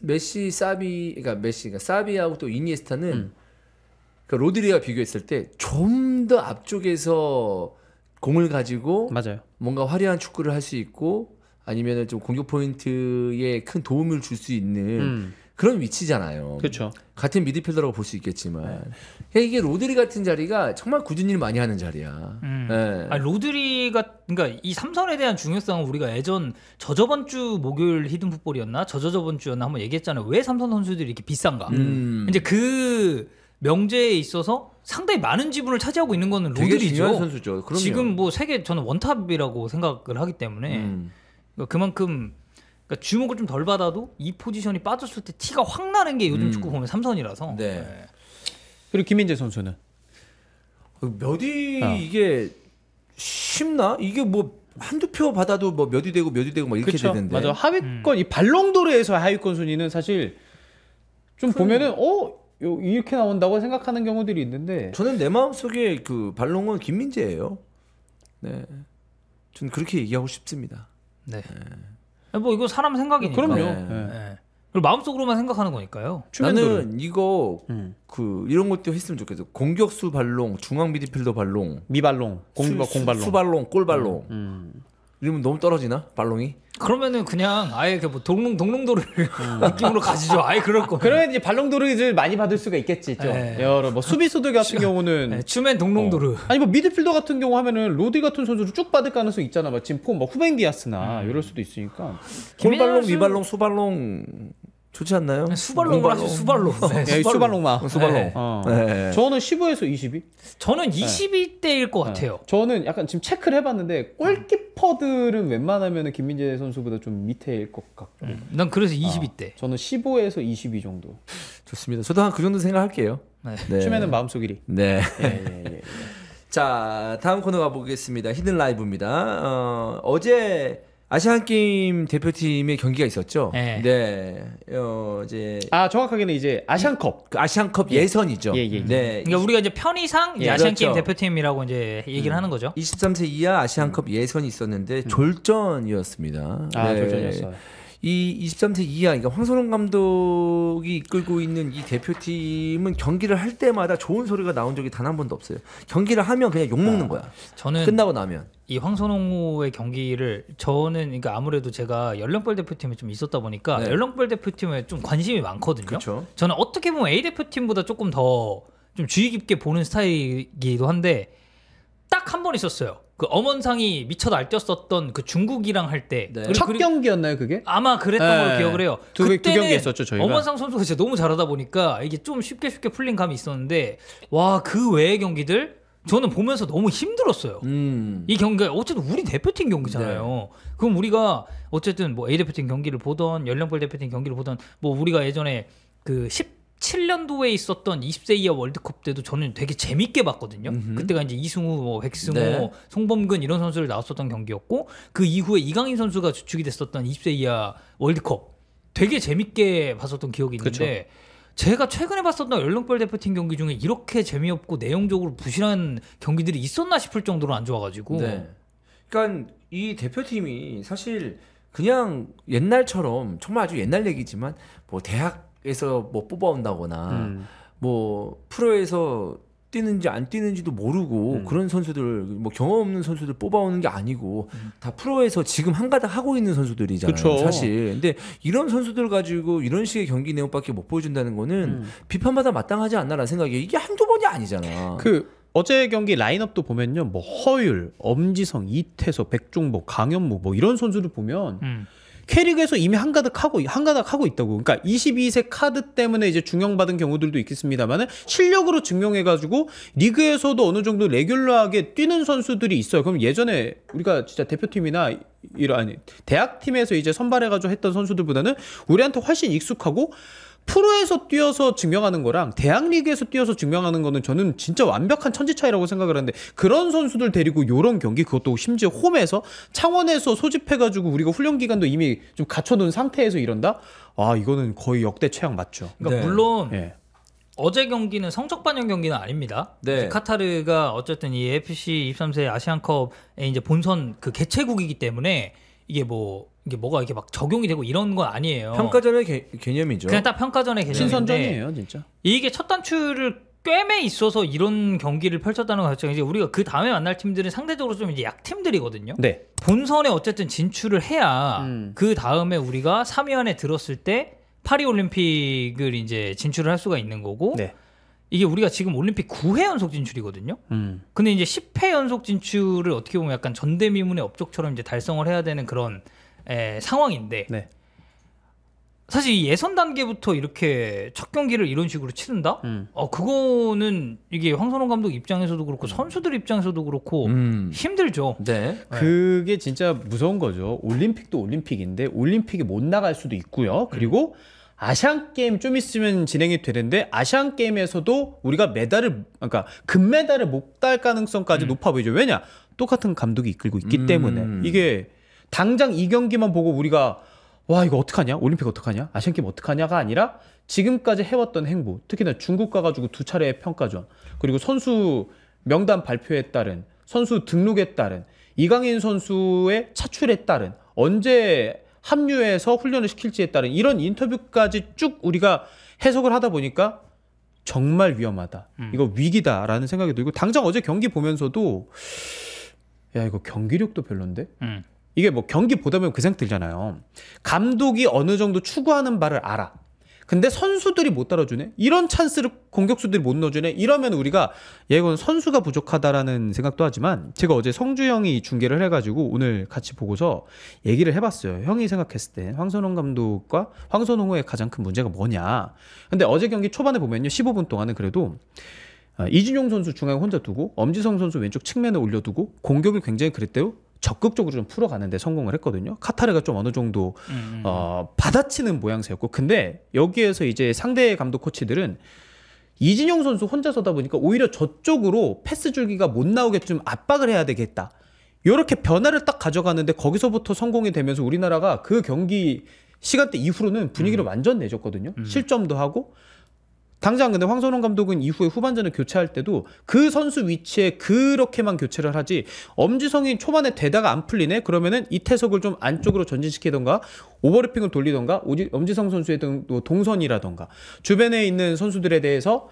메시, 사비, 그러니까 메시가 사비하고 또 이니에스타는 그러니까 로드리가 비교했을 때 좀 더 앞쪽에서 공을 가지고 맞아요. 뭔가 화려한 축구를 할 수 있고 아니면은 좀 공격 포인트에 큰 도움을 줄 수 있는 그런 위치잖아요. 그렇죠. 같은 미드필더라고 볼 수 있겠지만 그러니까 이게 로드리 같은 자리가 정말 굳은 일 많이 하는 자리야. 네. 아니, 로드리가 그러니까 이 삼선에 대한 중요성은 우리가 저저번 주 목요일 히든 풋볼이었나 저저번 주였나 한번 얘기했잖아요. 왜 삼선 선수들이 이렇게 비싼가? 이제 그 명제에 있어서 상당히 많은 지분을 차지하고 있는 거는 되게 로드리죠. 중요한 선수죠. 그럼요. 지금 뭐 세계 저는 원탑이라고 생각을 하기 때문에 그러니까 그만큼 그러니까 주목을 좀 덜 받아도 이 포지션이 빠졌을 때 티가 확 나는 게 요즘 축구 보면 삼선이라서. 네. 네. 그리고 김민재 선수는 몇이 이게 쉽나? 이게 뭐 한두 표 받아도 뭐 몇이 되고 막 이렇게 그쵸? 되는데. 맞아. 하위권 이 발롱도르에서 하위권 순위는 사실 좀 보면은 이렇게 나온다고 생각하는 경우들이 있는데 저는 내 마음속에 그 발롱은 김민재예요. 네. 저는 그렇게 얘기하고 싶습니다. 네. 뭐 이거 사람 생각이니까. 그럼요. 네. 네. 그리고 마음속으로만 생각하는 거니까요. 나는 이거 이런 것도 했으면 좋겠어. 공격수 발롱, 중앙 미드필더 발롱, 미발롱, 공발롱, 수발롱, 골발롱. 이러면 너무 떨어지나? 발롱이? 그러면은 그냥 아예 뭐 동롱도를 느낌으로 가지죠. 아예 그럴 거. 그러면 이제 발롱도르를 많이 받을 수가 있겠지. 네. 여러 뭐 수비수들 같은 경우는 네, 추맨 동롱도르. 아니 뭐 미드필더 같은 경우 하면은 로디 같은 선수를 쭉 받을 가능성이 있잖아. 막 지금 뭐 후벤 디아스나 이럴 수도 있으니까. 골발롱, 미발롱, 수발롱 좋지 않나요? 수발롱을 하죠. 수발롱. 네, 수발롱마. 수발롱. 네. 네. 저는 15에서 22. 저는 22대일 것 같아요. 저는 약간 지금 체크를 해봤는데 골키퍼들은 웬만하면 김민재 선수보다 좀 밑에일 것 같고. 난 그래서 22대. 저는 15에서 22 정도. 좋습니다. 저도 한 그 정도 생각할게요. 네. 춤에는 마음속 1위. 네. 예. 자, 다음 코너 가보겠습니다. 히든 라이브입니다. 어제 아시안게임 대표팀의 경기가 있었죠. 네. 이제 정확하게는 이제 아시안컵. 그 아시안컵 예선이죠. 네. 그러니까 우리가 이제 편의상 예, 아시안게임 그렇죠. 대표팀이라고 이제 얘기를 하는 거죠. 23세 이하 아시안컵 예선이 있었는데 졸전이었습니다. 졸전이었어요. 이 23세 이하, 그러니까 황선홍 감독이 이끌고 있는 이 대표팀은 경기를 할 때마다 좋은 소리가 나온 적이 단 한 번도 없어요. 경기를 하면 그냥 욕 먹는 거야. 저는 끝나고 나면. 이 황선홍의 경기를 저는 그러니까 아무래도 제가 연령별 대표팀에 좀 있었다 보니까 네. 연령별 대표팀에 좀 관심이 많거든요. 그쵸. 저는 어떻게 보면 A 대표팀보다 조금 더 좀 주의 깊게 보는 스타일이기도 한데 딱 한 번 있었어요. 그 엄원상이 미쳐 날뛰었었던 그 중국이랑 할 때. 네. 첫 경기였나요, 그게? 아마 그랬던 네. 걸로 기억을 해요. 두 그때는 경기 했었죠, 저희가. 엄원상 선수가 진짜 너무 잘하다 보니까 이게 좀 쉽게 풀린 감이 있었는데 와, 그 외의 경기들 저는 보면서 너무 힘들었어요. 이 경기가 어쨌든 우리 대표팀 경기잖아요. 그럼 우리가 어쨌든 뭐 A 대표팀 경기를 보던 연령별 대표팀 경기를 보던 뭐 우리가 예전에 그 17년도에 있었던 20세 이하 월드컵 때도 저는 되게 재밌게 봤거든요. 그때가 이제 이승우, 뭐 백승호, 네. 송범근 이런 선수를 나왔었던 경기였고 그 이후에 이강인 선수가 주축이 됐었던 20세 이하 월드컵 되게 재밌게 봤었던 기억이 있는데 제가 최근에 봤었던 연령별 대표팀 경기 중에 이렇게 재미없고 내용적으로 부실한 경기들이 있었나 싶을 정도로 안 좋아가지고. 네. 그러니까 이 대표팀이 사실 그냥 옛날처럼 정말 아주 옛날 얘기지만 뭐 대학에서 뭐 뽑아온다거나 뭐 프로에서 뛰는지 안 뛰는지도 모르고 그런 선수들 뭐 경험 없는 선수들 뽑아오는 게 아니고 다 프로에서 지금 한가닥 하고 있는 선수들이잖아요. 그쵸. 사실. 근데 이런 선수들 가지고 이런 식의 경기 내용밖에 못 보여준다는 거는 비판받아 마땅하지 않나라는 생각이에요. 이게 한두 번이 아니잖아. 어제 경기 라인업도 보면요, 뭐 허율, 엄지성, 이태석, 백종복, 강현무 뭐 이런 선수를 보면 K리그에서 이미 한가닥 하고 있다고. 그러니까 22세 카드 때문에 이제 중용받은 경우들도 있겠습니다만은 실력으로 증명해가지고 리그에서도 어느 정도 레귤러하게 뛰는 선수들이 있어요. 그럼 예전에 우리가 진짜 대표팀이나 이런 대학팀에서 이제 선발해가지고 했던 선수들보다는 우리한테 훨씬 익숙하고. 프로에서 뛰어서 증명하는 거랑 대학 리그에서 뛰어서 증명하는 거는 저는 진짜 완벽한 천지 차이라고 생각을 하는데 그런 선수들 데리고 요런 경기 그것도 심지어 홈에서 창원에서 소집해가지고 우리가 훈련 기간도 이미 좀 갖춰둔 상태에서 이런다? 아 이거는 거의 역대 최악 맞죠. 그러니까 네. 물론 예. 어제 경기는 성적 반영 경기는 아닙니다. 네. 카타르가 어쨌든 이 AFC 23세 아시안컵의 이제 본선 그 개최국이기 때문에 이게 뭐가 이렇게 막 적용이 되고 이런 건 아니에요. 평가전의 개념이죠. 그냥 딱 평가전의 개념인데 신선전이에요, 진짜. 이게 첫 단추를 꿰매 있어서 이런 경기를 펼쳤다는 것 자체가 이제 우리가 그 다음에 만날 팀들은 상대적으로 좀 이제 약팀들이거든요. 네. 본선에 어쨌든 진출을 해야 그 다음에 우리가 3위 안에 들었을 때 파리 올림픽을 이제 진출을 할 수가 있는 거고 네. 이게 우리가 지금 올림픽 9회 연속 진출이거든요. 근데 이제 10회 연속 진출을 어떻게 보면 약간 전대미문의 업적처럼 이제 달성을 해야 되는 그런 상황인데 네. 사실 이 예선 단계부터 이렇게 첫 경기를 이런 식으로 치른다? 그거는 이게 황선홍 감독 입장에서도 그렇고 선수들 입장에서도 그렇고 힘들죠. 네. 그게 진짜 무서운 거죠. 올림픽도 올림픽인데 올림픽에 못 나갈 수도 있고요. 그리고 아시안 게임 좀 있으면 진행이 되는데 아시안 게임에서도 우리가 그러니까 금메달을 못 딸 가능성까지 높아 보이죠. 왜냐? 똑같은 감독이 이끌고 있기 때문에 이게 당장 이 경기만 보고 우리가 와 이거 어떡하냐? 올림픽 어떡하냐? 아시안 게임 어떡하냐가 아니라 지금까지 해왔던 행보, 특히나 중국 가가지고 2차례의 평가전, 그리고 선수 명단 발표에 따른, 선수 등록에 따른, 이강인 선수의 차출에 따른, 언제 합류해서 훈련을 시킬지에 따른 이런 인터뷰까지 쭉 우리가 해석을 하다 보니까 정말 위험하다. 이거 위기다라는 생각이 들고 당장 어제 경기 보면서도 야 이거 경기력도 별론데? 이게 뭐 경기 보다 보면 그 생각 들잖아요. 감독이 어느 정도 추구하는 바를 알아. 근데 선수들이 못 따라주네. 이런 찬스를 공격수들이 못 넣어주네. 이러면 우리가 이건 선수가 부족하다라는 생각도 하지만 제가 어제 성주 형이 중계를 해가지고 오늘 같이 보고서 얘기를 해봤어요. 형이 생각했을 때 황선홍 감독과 황선홍의 가장 큰 문제가 뭐냐. 근데 어제 경기 초반에 보면요. 15분 동안은 그래도 이진용 선수 중앙에 혼자 두고 엄지성 선수 왼쪽 측면에 올려두고 공격을 굉장히 그랬대요. 적극적으로 좀 풀어가는데 성공을 했거든요. 카타르가 좀 어느 정도 받아치는 모양새였고, 근데 여기에서 이제 상대 감독 코치들은 이진용 선수 혼자 서다 보니까 오히려 저쪽으로 패스 줄기가 못 나오게 좀 압박을 해야 되겠다. 이렇게 변화를 딱 가져가는데 거기서부터 성공이 되면서 우리나라가 그 경기 시간대 이후로는 분위기를 완전 내줬거든요. 실점도 하고. 당장 근데 황선홍 감독은 이후에 후반전을 교체할 때도 그 선수 위치에 그렇게만 교체를 하지 엄지성이 초반에 되다가 안 풀리네? 그러면은 이태석을 좀 안쪽으로 전진시키던가 오버래핑을 돌리던가 엄지성 선수의 동선이라던가 주변에 있는 선수들에 대해서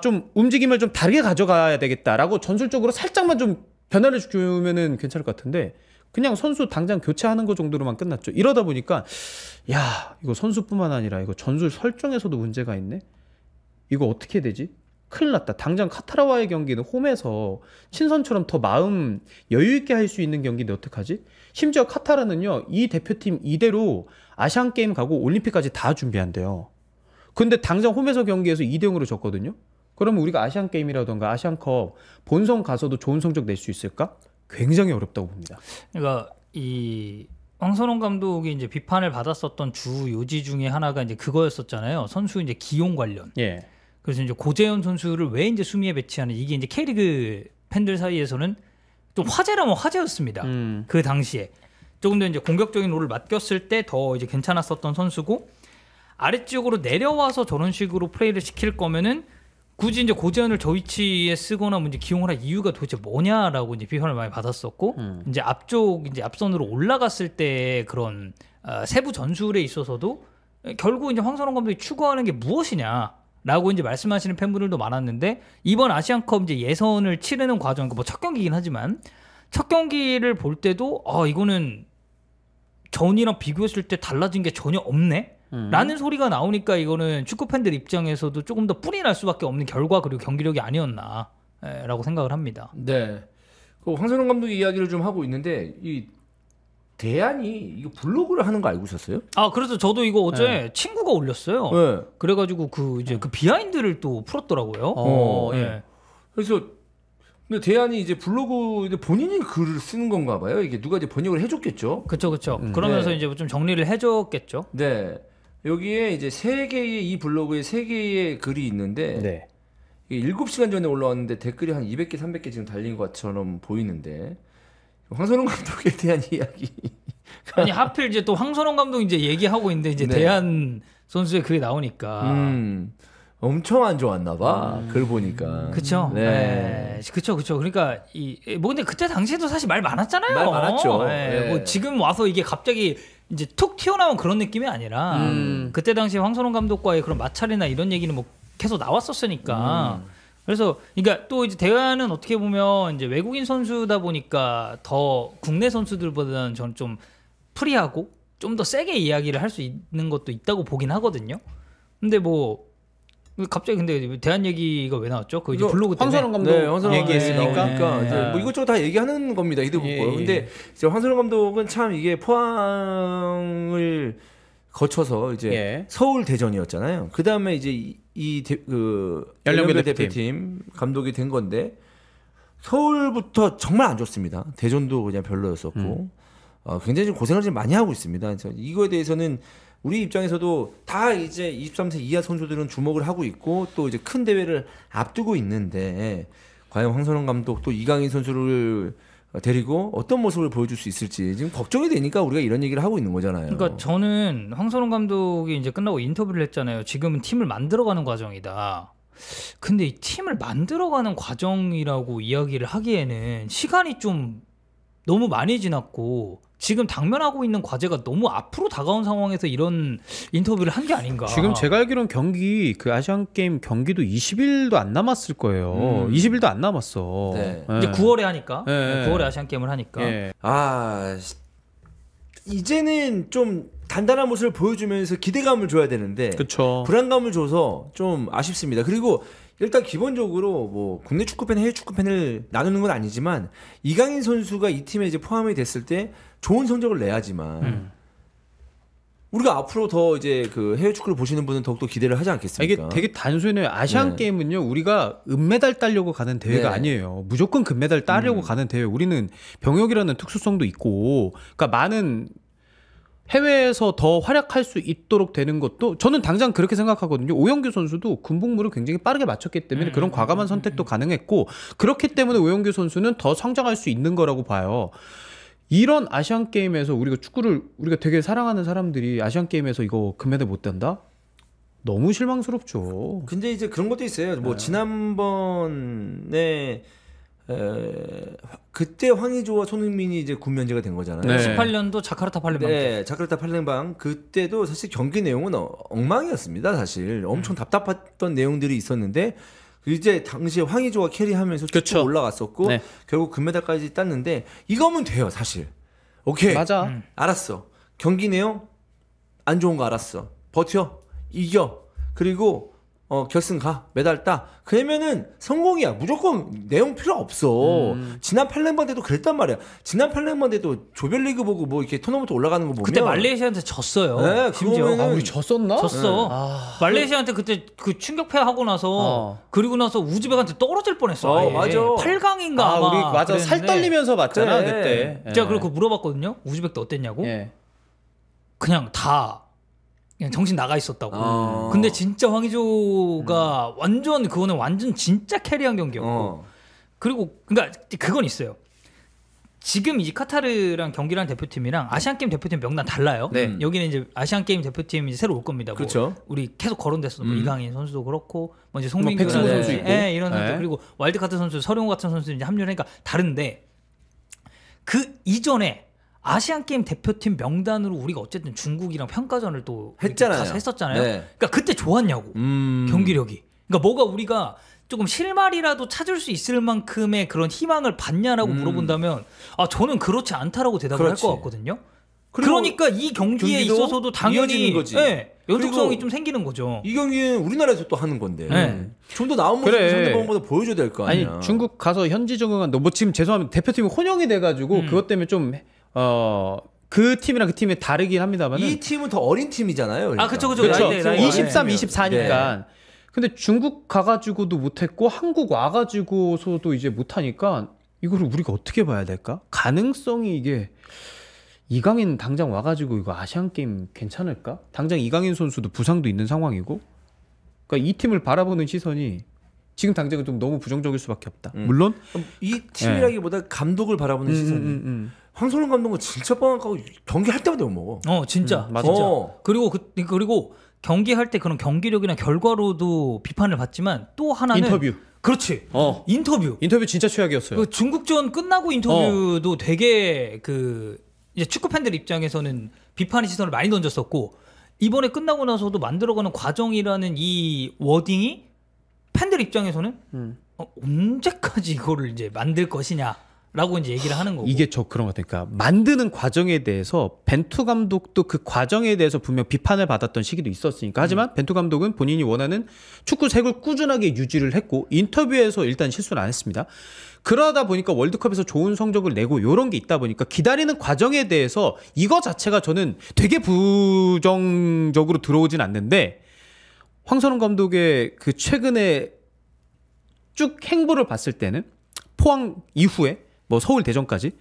좀 움직임을 좀 다르게 가져가야 되겠다라고 전술적으로 살짝만 좀 변화를 주면은 괜찮을 것 같은데 그냥 선수 당장 교체하는 거 정도로만 끝났죠. 이러다 보니까 야 이거 선수뿐만 아니라 이거 전술 설정에서도 문제가 있네? 이거 어떻게 되지? 큰일 났다. 당장 카타르와의 경기는 홈에서 친선처럼 더 마음 여유 있게 할 수 있는 경기인데 어떡하지? 심지어 카타르는요. 이 대표팀 이대로 아시안게임 가고 올림픽까지 다 준비한대요. 근데 당장 홈에서 경기에서 2대0으로 졌거든요. 그러면 우리가 아시안게임이라던가 아시안컵 본선 가서도 좋은 성적 낼 수 있을까? 굉장히 어렵다고 봅니다. 그러니까 이 황선홍 감독이 이제 비판을 받았었던 주 요지 중에 하나가 이제 그거였었잖아요. 선수 이제 기용 관련. 예. 그래서 이제 고재현 선수를 왜 이제 수미에 배치하는 이게 이제 K리그 팬들 사이에서는 좀 화제라면 화제였습니다. 그 당시에 조금 더 이제 공격적인 롤을 맡겼을 때 더 이제 괜찮았었던 선수고 아래쪽으로 내려와서 저런 식으로 플레이를 시킬 거면은 굳이 이제 고재현을 저 위치에 쓰거나 뭐 이제 기용을 할 이유가 도대체 뭐냐라고 이제 비판을 많이 받았었고 이제 이제 앞선으로 올라갔을 때 그런 세부 전술에 있어서도 결국 이제 황선홍 감독이 추구하는 게 무엇이냐라고 이제 말씀하시는 팬분들도 많았는데 이번 아시안컵 이제 예선을 치르는 과정 뭐 첫 경기긴 하지만 첫 경기를 볼 때도 이거는 전이랑 비교했을 때 달라진 게 전혀 없네. 라는 소리가 나오니까 이거는 축구 팬들 입장에서도 조금 더 뿔이 날 수밖에 없는 결과 그리고 경기력이 아니었나라고 생각을 합니다. 네. 그 황선홍 감독이 이야기를 좀 하고 있는데 이 대안이 이거 블로그를 하는 거 알고 있었어요? 그래서 저도 이거 어제 친구가 올렸어요. 네. 그래가지고 그 비하인드를 또 풀었더라고요. 네. 그래서 근데 대안이 이제 블로그 본인이 글을 쓰는 건가 봐요. 이게 누가 이제 번역을 해줬겠죠. 그렇죠. 그러면서 네. 이제 좀 정리를 해줬겠죠. 네. 여기에 이제 이 블로그에 3개의 글이 있는데 네. 이게 7시간 전에 올라왔는데 댓글이 한 200개, 300개 지금 달린 것처럼 보이는데 황선홍 감독에 대한 이야기. 아니 하필 이제 또 황선홍 감독 이제 얘기하고 있는데 이제 네. 대한 선수의 글이 나오니까. 엄청 안 좋았나 봐. 글 보니까. 그쵸. 네. 그쵸. 그러니까 뭐 근데 그때 당시에도 사실 말 많았잖아요. 말 많았죠. 네. 뭐 지금 와서 이게 갑자기 이제 툭 튀어나온 그런 느낌이 아니라 그때 당시 황선홍 감독과의 그런 마찰이나 이런 얘기는 뭐 계속 나왔었으니까. 그래서 그러니까 또 이제 대안은 어떻게 보면 이제 외국인 선수다 보니까 더 국내 선수들보다는 저는 좀 프리하고 좀 더 세게 이야기를 할 수 있는 것도 있다고 보긴 하거든요. 근데 뭐 갑자기 근데 대한 얘기가 왜 나왔죠? 그 이제 블로그 때문에 황선홍 감독 얘기했으니까 이제 뭐 이것저것 다 얘기하는 겁니다. 히드풋볼. 근데 이제 황선홍 감독은 참 이게 포항을 거쳐서 이제 서울 대전이었잖아요. 그 다음에 이제 그 연령별 대표팀 감독이 된 건데 서울부터 정말 안 좋습니다. 대전도 그냥 별로였었고 굉장히 고생을 좀 많이 하고 있습니다. 그래서 이거에 대해서는 우리 입장에서도 다 이제 23세 이하 선수들은 주목을 하고 있고 또 이제 큰 대회를 앞두고 있는데 과연 황선홍 감독 또 이강인 선수를 데리고 어떤 모습을 보여줄 수 있을지 지금 걱정이 되니까 우리가 이런 얘기를 하고 있는 거잖아요. 그러니까 저는 황선홍 감독이 이제 끝나고 인터뷰를 했잖아요. 지금은 팀을 만들어가는 과정이다. 근데 이 팀을 만들어가는 과정이라고 이야기를 하기에는 시간이 좀 너무 많이 지났고 지금 당면하고 있는 과제가 너무 앞으로 다가온 상황에서 이런 인터뷰를 한 게 아닌가. 지금 제가 알기로는 경기 그 아시안 게임 경기도 20일도 안 남았을 거예요. 20일도 안 남았어. 네. 이제 9월에 하니까. 9월에 아시안 게임을 하니까. 이제는 좀 단단한 모습을 보여주면서 기대감을 줘야 되는데 그쵸. 불안감을 줘서 좀 아쉽습니다. 그리고 일단 기본적으로 뭐 국내 축구팬, 해외 축구팬을 나누는 건 아니지만 이강인 선수가 이 팀에 이제 포함이 됐을 때 좋은 성적을 내야지만 우리가 앞으로 더 이제 그 해외 축구를 보시는 분은 더욱더 기대를 하지 않겠습니까? 이게 되게 단순해요. 아시안 게임은요, 우리가 은메달 따려고 가는 대회가 아니에요. 무조건 금메달 따려고 가는 대회. 우리는 병역이라는 특수성도 있고, 그러니까 많은 해외에서 더 활약할 수 있도록 되는 것도 저는 당장 그렇게 생각하거든요. 오영규 선수도 군복무를 굉장히 빠르게 마쳤기 때문에 그런 과감한 선택도 가능했고 그렇기 때문에 오영규 선수는 더 성장할 수 있는 거라고 봐요. 이런 아시안 게임에서 우리가 축구를 우리가 되게 사랑하는 사람들이 아시안 게임에서 이거 금메달 못 딴다? 너무 실망스럽죠. 근데 이제 그런 것도 있어요. 뭐 지난번에 그때 황의조와 손흥민이 이제 군 면제가 된 거잖아요. 18년도 자카르타 팔렘방. 네, 자카르타 팔렘방 그때도 사실 경기 내용은 엉망이었습니다. 사실 엄청 답답했던 내용들이 있었는데 이제 당시에 황의조가 캐리하면서 쭉 올라갔었고 결국 금메달까지 땄는데 이거면 돼요, 사실. 오케이, 맞아. 알았어. 경기 내용 안 좋은 거 알았어. 버텨, 이겨. 그리고 결승 가, 메달 따. 그러면은 성공이야. 무조건 내용 필요 없어. 지난 팔렘방 때도 그랬단 말이야. 지난 팔렘방 때도 조별리그 보고 뭐 이렇게 토너먼트 올라가는 거 보면 그때 말레이시아한테 졌어요. 네, 심지어. 우리 졌었나? 졌어. 말레이시아한테 그때 그 충격패하고 나서 그리고 나서 우즈벡한테 떨어질 뻔했어. 맞아. 8강인가 아마. 우리 맞아. 살 떨리면서 봤잖아 그래. 그때. 제가 그리고 물어봤거든요. 우즈벡도 어땠냐고. 그냥 다 그냥 정신 나가 있었다고. 근데 진짜 황의조가 완전 그거는 완전 진짜 캐리한 경기였고. 그리고 그러니까 그건 있어요. 지금 이 카타르랑 경기라는 대표팀이랑 아시안 게임 대표팀 명단 달라요. 여기는 이제 아시안 게임 대표팀이 새로 올 겁니다. 그렇죠. 뭐 우리 계속 거론됐어. 뭐 이강인 선수도 그렇고, 뭐 이제 송민규 백승호 선수 있고, 이런 선수 그리고 와일드카트 선수, 서령호 같은 선수 이제 합류하니까 다른데 그 이전에. 아시안 게임 대표팀 명단으로 우리가 어쨌든 중국이랑 평가전을 또 했잖아요. 가서 했었잖아요. 그러니까 그때 좋았냐고 경기력이. 그러니까 뭐가 우리가 조금 실마리라도 찾을 수 있을 만큼의 그런 희망을 받냐라고 물어본다면 저는 그렇지 않다라고 대답을 할 것 같거든요. 그러니까 이 경기에 있어서도 당연히 연속성이 좀 생기는 거죠. 이 경기는 우리나라에서 또 하는 건데 좀 더 나은 모습 상대방보다 보여줘야 될 거 아니야. 아니 중국 가서 현지 적응한 뭐 지금 죄송하면 대표팀이 혼용이 돼가지고 그것 때문에 좀 그 팀이랑 그 팀이 다르긴 합니다만 이 팀은 더 어린 팀이잖아요. 그러니까. 그쵸. 23, 24니까. 근데 중국 가가지고도 못했고 한국 와가지고서도 이제 못하니까 이거를 우리가 어떻게 봐야 될까? 가능성이 이게 이강인 당장 와가지고 이거 아시안 게임 괜찮을까? 당장 이강인 선수도 부상도 있는 상황이고, 그러니까 이 팀을 바라보는 시선이 지금 당장은 좀 너무 부정적일 수밖에 없다. 물론 이 팀이라기보다 감독을 바라보는 시선이. 황선홍 감독은 진짜 뻥하고 경기할 때마다 욕먹어. 진짜. 진짜. 그리고 경기할 때 그런 경기력이나 결과로도 비판을 받지만 또 하나는 인터뷰. 그렇지. 인터뷰 진짜 최악이었어요. 그 중국전 끝나고 인터뷰도 되게 그 이제 축구 팬들 입장에서는 비판의 시선을 많이 던졌었고 이번에 끝나고 나서도 만들어가는 과정이라는 이 워딩이 팬들 입장에서는 언제까지 이거를 이제 만들 것이냐. 라고 이제 얘기를 하는 거고. 이게 저 그런 것 같아요. 그러니까 만드는 과정에 대해서 벤투 감독도 그 과정에 대해서 분명 비판을 받았던 시기도 있었으니까. 하지만 벤투 감독은 본인이 원하는 축구 색을 꾸준하게 유지를 했고 인터뷰에서 일단 실수를 안 했습니다. 그러다 보니까 월드컵에서 좋은 성적을 내고 이런 게 있다 보니까 기다리는 과정에 대해서 이거 자체가 저는 되게 부정적으로 들어오진 않는데 황선홍 감독의 그 최근에 쭉 행보를 봤을 때는 포항 이후에 뭐 서울 대전까지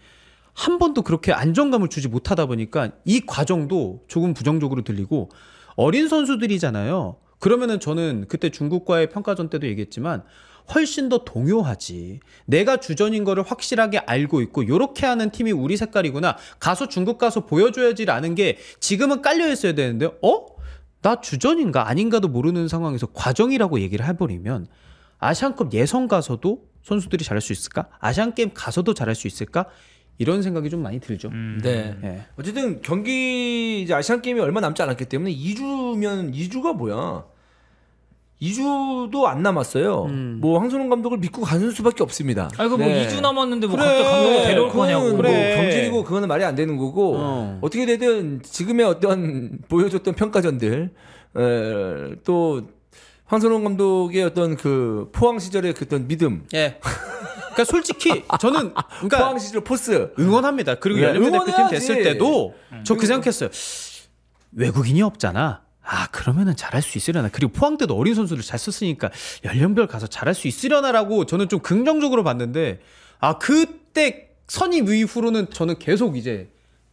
한 번도 그렇게 안정감을 주지 못하다 보니까 이 과정도 조금 부정적으로 들리고 어린 선수들이잖아요. 그러면은 저는 그때 중국과의 평가전 때도 얘기했지만 훨씬 더 동요하지. 내가 주전인 거를 확실하게 알고 있고 이렇게 하는 팀이 우리 색깔이구나. 가서 중국 가서 보여줘야지라는 게 지금은 깔려 있어야 되는데 나 주전인가 아닌가도 모르는 상황에서 과정이라고 얘기를 해버리면 아시안컵 예선 가서도 선수들이 잘할 수 있을까? 아시안게임 가서도 잘할 수 있을까? 이런 생각이 좀 많이 들죠. 네. 네. 어쨌든 경기 이제 아시안 게임이 얼마 남지 않았기 때문에 2주가 뭐야? 2주도 안 남았어요. 뭐 황선홍 감독을 믿고 가는 수밖에 없습니다. 아니 그 뭐 네. 2주 남았는데 뭐 그래. 갑자기 감독을 데려올 그건 거냐고. 뭐 그래. 경질이고 그거는 말이 안 되는 거고 어떻게 되든 지금의 어떤 보여줬던 평가전들 또 황선홍 감독의 어떤 그 포항 시절의 그 어떤 믿음, 예. 그러니까 솔직히 저는 그러니까 포항 시절 포스 응원합니다. 그리고 네, 연령대 대표팀 응원해야지. 됐을 때도 저 그 생각했어요. 외국인이 없잖아. 그러면은 잘할 수 있으려나. 그리고 포항 때도 어린 선수를 잘 썼으니까 연령별 가서 잘할 수 있으려나라고 저는 좀 긍정적으로 봤는데 그때 선임 이후로는 저는 계속 이제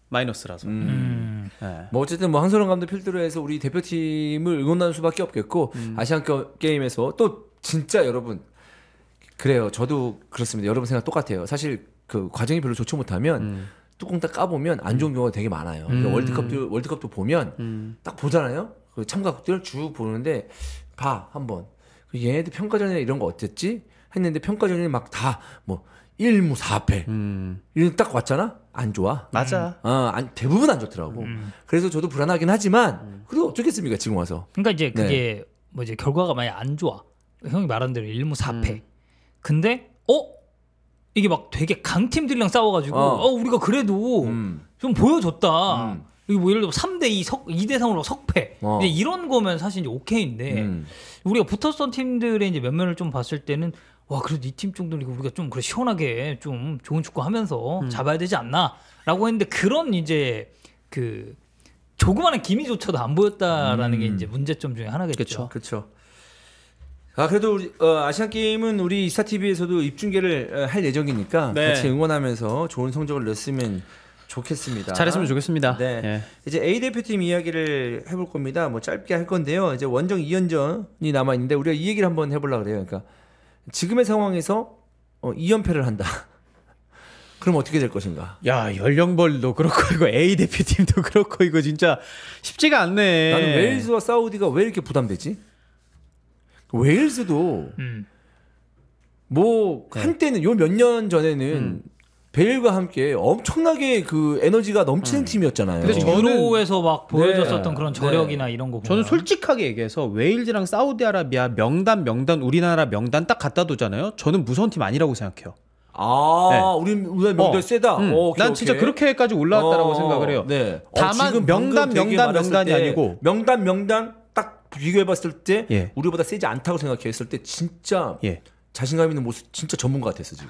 마이너스라서. 네. 뭐 어쨌든 뭐 황선홍 감독 필두로 해서 우리 대표팀을 응원하는 수밖에 없겠고 아시안 게임에서 또 진짜 여러분 그래요. 저도 그렇습니다. 여러분 생각 똑같아요. 사실 그 과정이 별로 좋지 못하면 뚜껑 딱 까보면 안 좋은 경우가 되게 많아요. 그러니까 월드컵도 보면 딱 보잖아요. 그 참가국들 쭉 보는데 봐 한번 얘네들 평가전에 이런 거 어땠지 했는데 평가전에 막 다 뭐 1무 4패 이런 딱 왔잖아. 안 좋아. 맞아. 대부분 안 좋더라고. 그래서 저도 불안하긴 하지만 그래도 어쩌겠습니까 지금 와서. 그러니까 이제 그게 뭐 이제 결과가 만약 안 좋아. 형이 말한 대로 1무 4패. 근데 이게 막 되게 강팀들이랑 싸워가지고 우리가 그래도 좀 보여줬다. 이게 뭐 예를 들어 3대2 2대 3으로 석패. 이제 이런 거면 사실 이제 오케이인데 우리가 붙었던 팀들의 이제 면면을 좀 봤을 때는 와 그래도 이 팀 정도는 우리가 좀 그래 시원하게 좀 좋은 축구 하면서 잡아야 되지 않나라고 했는데 그런 이제 그 조그마한 기미조차도 안 보였다라는 게 이제 문제점 중에 하나겠죠. 그렇죠. 그래도 우리, 아시안 게임은 우리 이스타TV에서도 입중계를 할 예정이니까 네. 같이 응원하면서 좋은 성적을 냈으면 좋겠습니다. 잘했으면 좋겠습니다. 네. 예. 이제 A 대표팀 이야기를 해볼 겁니다. 뭐 짧게 할 건데요. 이제 원정 2연전이 남아 있는데 우리가 이 얘기를 한번 해보려고 그래요. 그러니까 지금의 상황에서 2연패를 한다. 그럼 어떻게 될 것인가? 야 연령벌도 그렇고 이거 A 대표팀도 그렇고 이거 진짜 쉽지가 않네. 나는 웨일즈와 사우디가 왜 이렇게 부담되지? 웨일즈도 뭐 한때는 요 몇 년 전에는 베일과 함께 엄청나게 그 에너지가 넘치는 팀이었잖아요. 근데 저는 유로에서 막 보여줬었던 네. 그런 저력이나 이런 거 보면 저는 솔직하게 얘기해서 웨일즈랑 사우디아라비아 명단 우리나라 명단 딱 갖다 두잖아요. 저는 무서운 팀 아니라고 생각해요. 우리 명단 세다. 난 진짜 그렇게까지 올라왔다라고 생각을 해요. 네. 다만 지금 명단이 말했을 때 아니고 명단 딱 비교해봤을 때 예. 우리보다 세지 않다고 생각했을 때 진짜 예. 자신감 있는 모습 진짜 전문가 같았어 지금.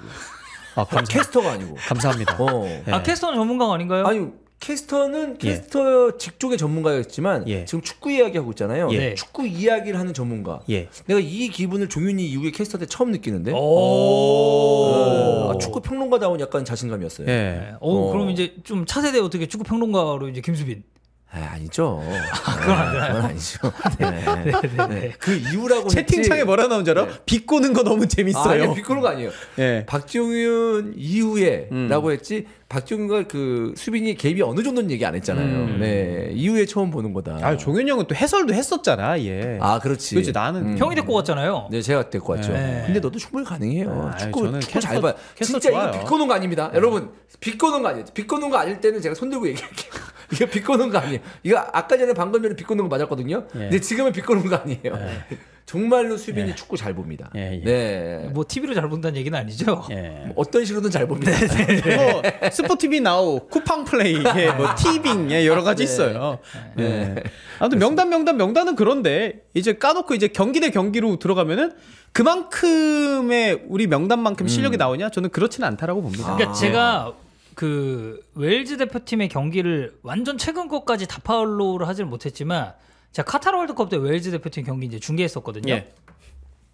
캐스터가 아니고. 감사합니다. 예. 캐스터는 전문가가 아닌가요? 아니 캐스터 직종의 전문가였지만 예. 지금 축구 이야기하고 있잖아요. 예. 축구 이야기를 하는 전문가. 예. 내가 이 기분을 종윤이 이후에 캐스터 때 처음 느끼는데. 축구 평론가다운 약간 자신감이었어요. 예. 그럼 이제 좀 차세대 어떻게 축구 평론가로 이제 김수빈. 아니죠. 그건 아니라요. 그건 아니죠. 네. 그 이유라고 채팅창에 했지. 뭐라 나온 줄 알아? 비꼬는 거 너무 재밌어요. 아니, 비꼬는 거 아니에요. 예. 박지웅 이후에라고 했지. 박지웅과 그 수빈이 갭이 어느 정도는 얘기 안 했잖아요. 네, 이후에 처음 보는 거다. 종현이 형은 또 해설도 했었잖아. 예. 그렇지. 그렇지 나는 형이 데리고 갔잖아요. 네, 제가 데리고 왔죠. 네. 근데 너도 충분히 가능해요. 저는 축구 잘 캐스터- 봐. 캐스터 진짜 좋아요. 이거 비꼬는 거 아닙니다. 여러분, 비꼬는 거 아니에요. 비꼬는 거 아닐 때는 제가 손 들고 얘기할게요. 이거 비꼬는 거 아니에요. 이거 아까 전에 방금 전에 비꼬는 거 맞았거든요. 근데 지금은 비꼬는 거 아니에요. 정말로 수빈이 축구 잘 봅니다. 네. 뭐 TV로 잘 본다는 얘기는 아니죠? 뭐 어떤 식으로든 잘 봅니다. 뭐 스포티비 나우, 쿠팡 플레이, 뭐 티빙 여러 가지 있어요. 아무튼 명단은 그런데 이제 까놓고 이제 경기 대 경기로 들어가면은 그만큼의 우리 명단만큼 실력이 나오냐? 저는 그렇지는 않다라고 봅니다. 그러니까 제가 그 웨일즈 대표팀의 경기를 완전 최근 것까지 다 팔로우를 하지는 못했지만 제가 카타르 월드컵 때 웨일즈 대표팀 경기 이제 중계했었거든요.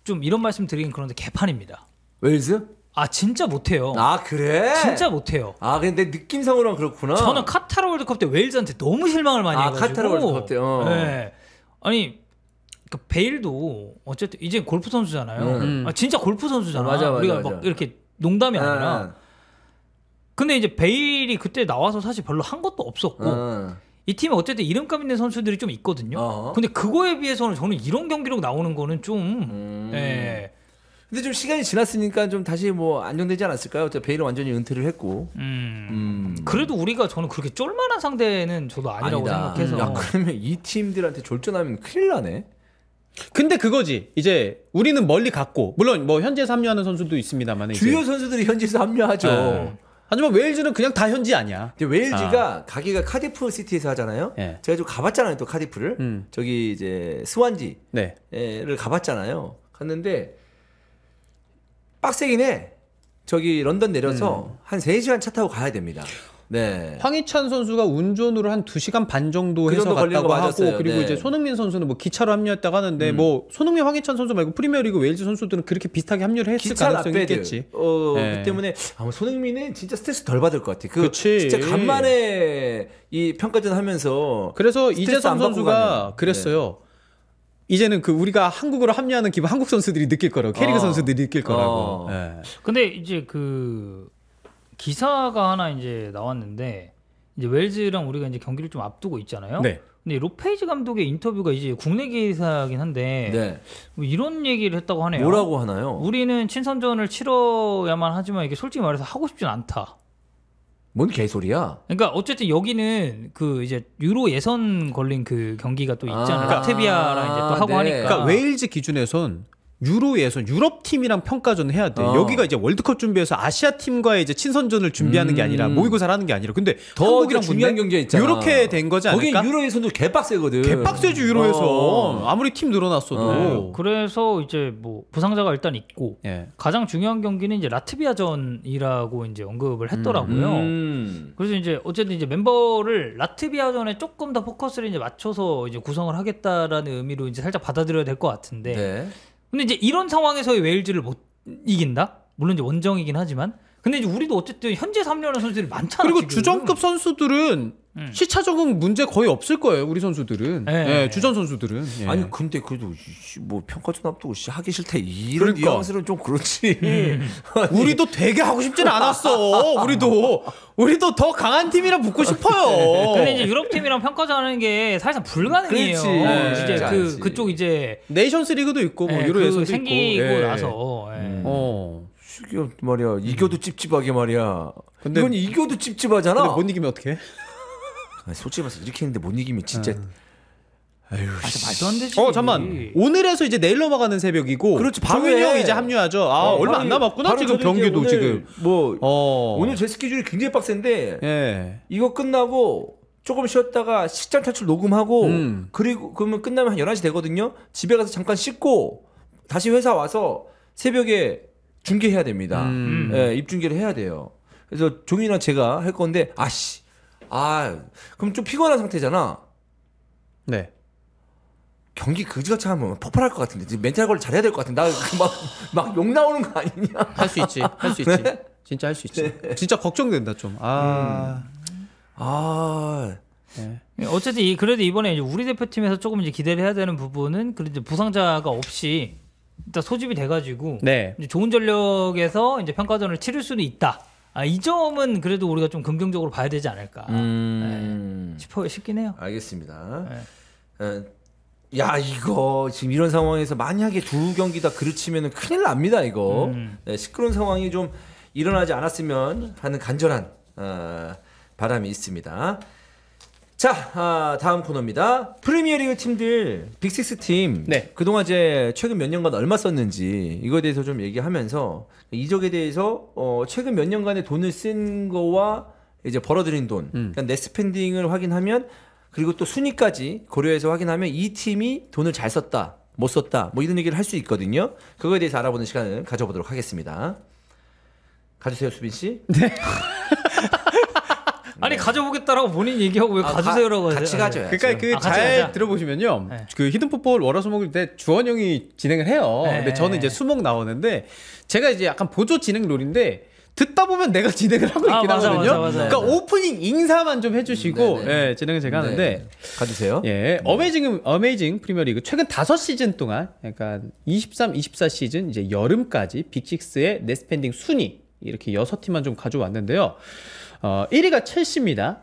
좀 이런 말씀 드리긴 그런데 개판입니다. 웨일즈? 아 진짜 못해요. 아 그래? 진짜 못해요. 아 근데 느낌상으로는 그렇구나. 저는 카타르 월드컵 때 웨일즈한테 너무 실망을 많이 해가지고. 카타르 월드컵 때. 네. 아니 그 베일도 어쨌든 이제 골프 선수잖아요. 진짜 골프 선수잖아. 맞아, 우리가 막 이렇게 농담이 아니라. 근데 이제 베일이 그때 나와서 사실 별로 한 것도 없었고 이 팀에 어쨌든 이름값 있는 선수들이 좀 있거든요. 근데 그거에 비해서는 저는 이런 경기력 나오는 거는 좀 예. 근데 좀 시간이 지났으니까 좀 다시 뭐 안정되지 않았을까요? 베일은 완전히 은퇴를 했고. 그래도 우리가 저는 그렇게 쫄만한 상대는 저도 아니라고 생각해서. 야 그러면 이 팀들한테 졸전하면 큰일 나네. 근데 그거지. 이제 우리는 멀리 갔고 물론 뭐 현지에서 합류하는 선수도 있습니다만 주요 선수들이 현지에서 합류하죠. 하지만 웨일즈는 그냥 다 현지 아니야. 근데 웨일즈가 가기가 카디프 시티에서 하잖아요. 제가 좀 가봤잖아요, 또 카디프를. 저기 이제 스완지를 가봤잖아요. 갔는데 빡세긴 해. 저기 런던 내려서 한 3시간 차 타고 가야 됩니다. 네. 황희찬 선수가 운전으로 한 2시간 반 정도 해서 갔다고 하고 그리고 이제 손흥민 선수는 뭐 기차로 합류했다고 하는데 뭐 손흥민, 황희찬 선수 말고 프리미어리그 웨일즈 선수들은 그렇게 비슷하게 합류를 했을 가능성이 있겠지. 그 때문에 아마 손흥민은 진짜 스트레스 덜 받을 것 같아. 그치. 진짜 간만에 이 평가전 하면서 그래서 이재성 선수가 그랬어요. 이제는 그 우리가 한국으로 합류하는 기분 한국 선수들이 느낄 거라고 캐리그 선수들이 느낄 거라고. 근데 이제 그 기사가 하나 이제 나왔는데 이제 웨일즈랑 우리가 이제 경기를 좀 앞두고 있잖아요. 근데 로페이지 감독의 인터뷰가 이제 국내 기사긴 한데 뭐 이런 얘기를 했다고 하네요. 뭐라고 하나요? 우리는 친선전을 치러야만 하지만 이게 솔직히 말해서 하고 싶진 않다. 뭔 개소리야? 그러니까 어쨌든 여기는 그 이제 유로 예선 걸린 그 경기가 또 있잖아요. 라트비아랑 이제 또 하고 하니까. 그러니까 웨일즈 기준에선 유로에서 유럽 팀이랑 평가전을 해야 돼. 여기가 이제 월드컵 준비해서 아시아 팀과의 이제 친선전을 준비하는 게 아니라 모의고사를 하는 게 아니라. 근데 더 한국이랑 중요한 경기가 있잖아. 이렇게 된 거지 않을까? 거기 유로에서도 개빡세거든. 개빡세지 유로에서. 아무리 팀 늘어났어도. 그래서 이제 뭐 부상자가 일단 있고 가장 중요한 경기는 이제 라트비아전이라고 이제 언급을 했더라고요. 그래서 이제 어쨌든 이제 멤버를 라트비아전에 조금 더 포커스를 이제 맞춰서 이제 구성을 하겠다라는 의미로 이제 살짝 받아들여야 될 것 같은데. 근데 이제 이런 상황에서의 웨일즈를 못 이긴다? 물론 이제 원정이긴 하지만. 근데 이제 우리도 어쨌든 현재 3년의 선수들이 많잖아. 그리고 지금. 주전급 선수들은 시차 적응 문제 거의 없을 거예요. 우리 선수들은. 주전 선수들은. 아니 근데 그래도 뭐 평가전 앞두고 하기 싫다 이런 뉘앙스는 좀 그렇지. 우리도 되게 하고 싶진 않았어. 우리도 더 강한 팀이랑 붙고 싶어요. 근데 이제 유럽 팀이랑 평가전하는 게 사실상 불가능해요. 이제 그쪽 이제 네이션스 리그도 있고 뭐 유로 예선도 생기고 있고. 나서. 말이야. 이겨도 찝찝하게 말이야. 근데 이건 이겨도 찝찝하잖아. 근데 못 이기면 어떡해? 솔직히 말해서 이렇게 했는데 못 이기면 진짜 아유, 말도 안 되지. 잠만. 오늘에서 이제 내일 넘어가는 새벽이고. 그렇지. 정윤이 형 이제 합류하죠. 얼마 안 남았구나. 지금 경기도 지금. 오늘 제 스케줄이 굉장히 빡센데. 이거 끝나고 조금 쉬었다가 식장 탈출 녹음하고 그리고 그러면 끝나면 한 11시 되거든요. 집에 가서 잠깐 씻고 다시 회사 와서 새벽에 중계해야 됩니다. 입중계를 해야 돼요. 그래서 종이랑 제가 할 건데 그럼 좀 피곤한 상태잖아. 경기 그지같이 하면 폭발할 것 같은데 멘탈 관리 잘해야 될 것 같은데 나 막 욕 나오는 거 아니냐? 할 수 있지. 진짜 할 수 있지. 진짜 걱정된다 좀. 어쨌든 그래도 이번에 이제 우리 대표팀에서 조금 이제 기대를 해야 되는 부분은 그래도 부상자가 없이 일단 소집이 돼가지고 이제 좋은 전력에서 이제 평가전을 치를 수는 있다. 이 점은 그래도 우리가 좀 긍정적으로 봐야 되지 않을까 싶긴 해요. 알겠습니다. 야 이거 지금 이런 상황에서 만약에 두 경기 다 그르치면 큰일 납니다 이거. 시끄러운 상황이 좀 일어나지 않았으면 하는 간절한 바람이 있습니다. 자, 다음 코너입니다. 프리미어리그 팀들 빅6 팀 네. 그동안 이제 최근 몇 년간 얼마 썼는지 이거에 대해서 좀 얘기하면서 이적에 대해서 최근 몇 년간의 돈을 쓴 거와 이제 벌어들인 돈, 그러니까 넷스펜딩을 확인하면 그리고 또 순위까지 고려해서 확인하면 이 팀이 돈을 잘 썼다, 못 썼다, 뭐 이런 얘기를 할 수 있거든요. 그거에 대해서 알아보는 시간을 가져보도록 하겠습니다. 가주세요, 수빈 씨. 네. 아니 가져보겠다라고 본인 얘기하고 왜 가주세요라고 하세요? 같이 가져요. 그러니까 잘 들어보시면요. 네. 그 히든풋볼 월화수목일 때 주원 형이 진행을 해요. 네. 근데 저는 이제 수목 나오는데 제가 이제 약간 보조 진행 롤인데 듣다 보면 내가 진행을 하고 있긴 맞아, 하거든요. 맞아. 그러니까 오프닝 인사만 좀 해주시고 네네. 예, 진행을 제가 하는데 가주세요. 예, 어메이징 프리미어리그 최근 5시즌 동안 약간 23, 24 시즌 이제 여름까지 빅6의 넷스펜딩 순위 이렇게 6팀만 좀 가져왔는데요. 1위가 첼시입니다.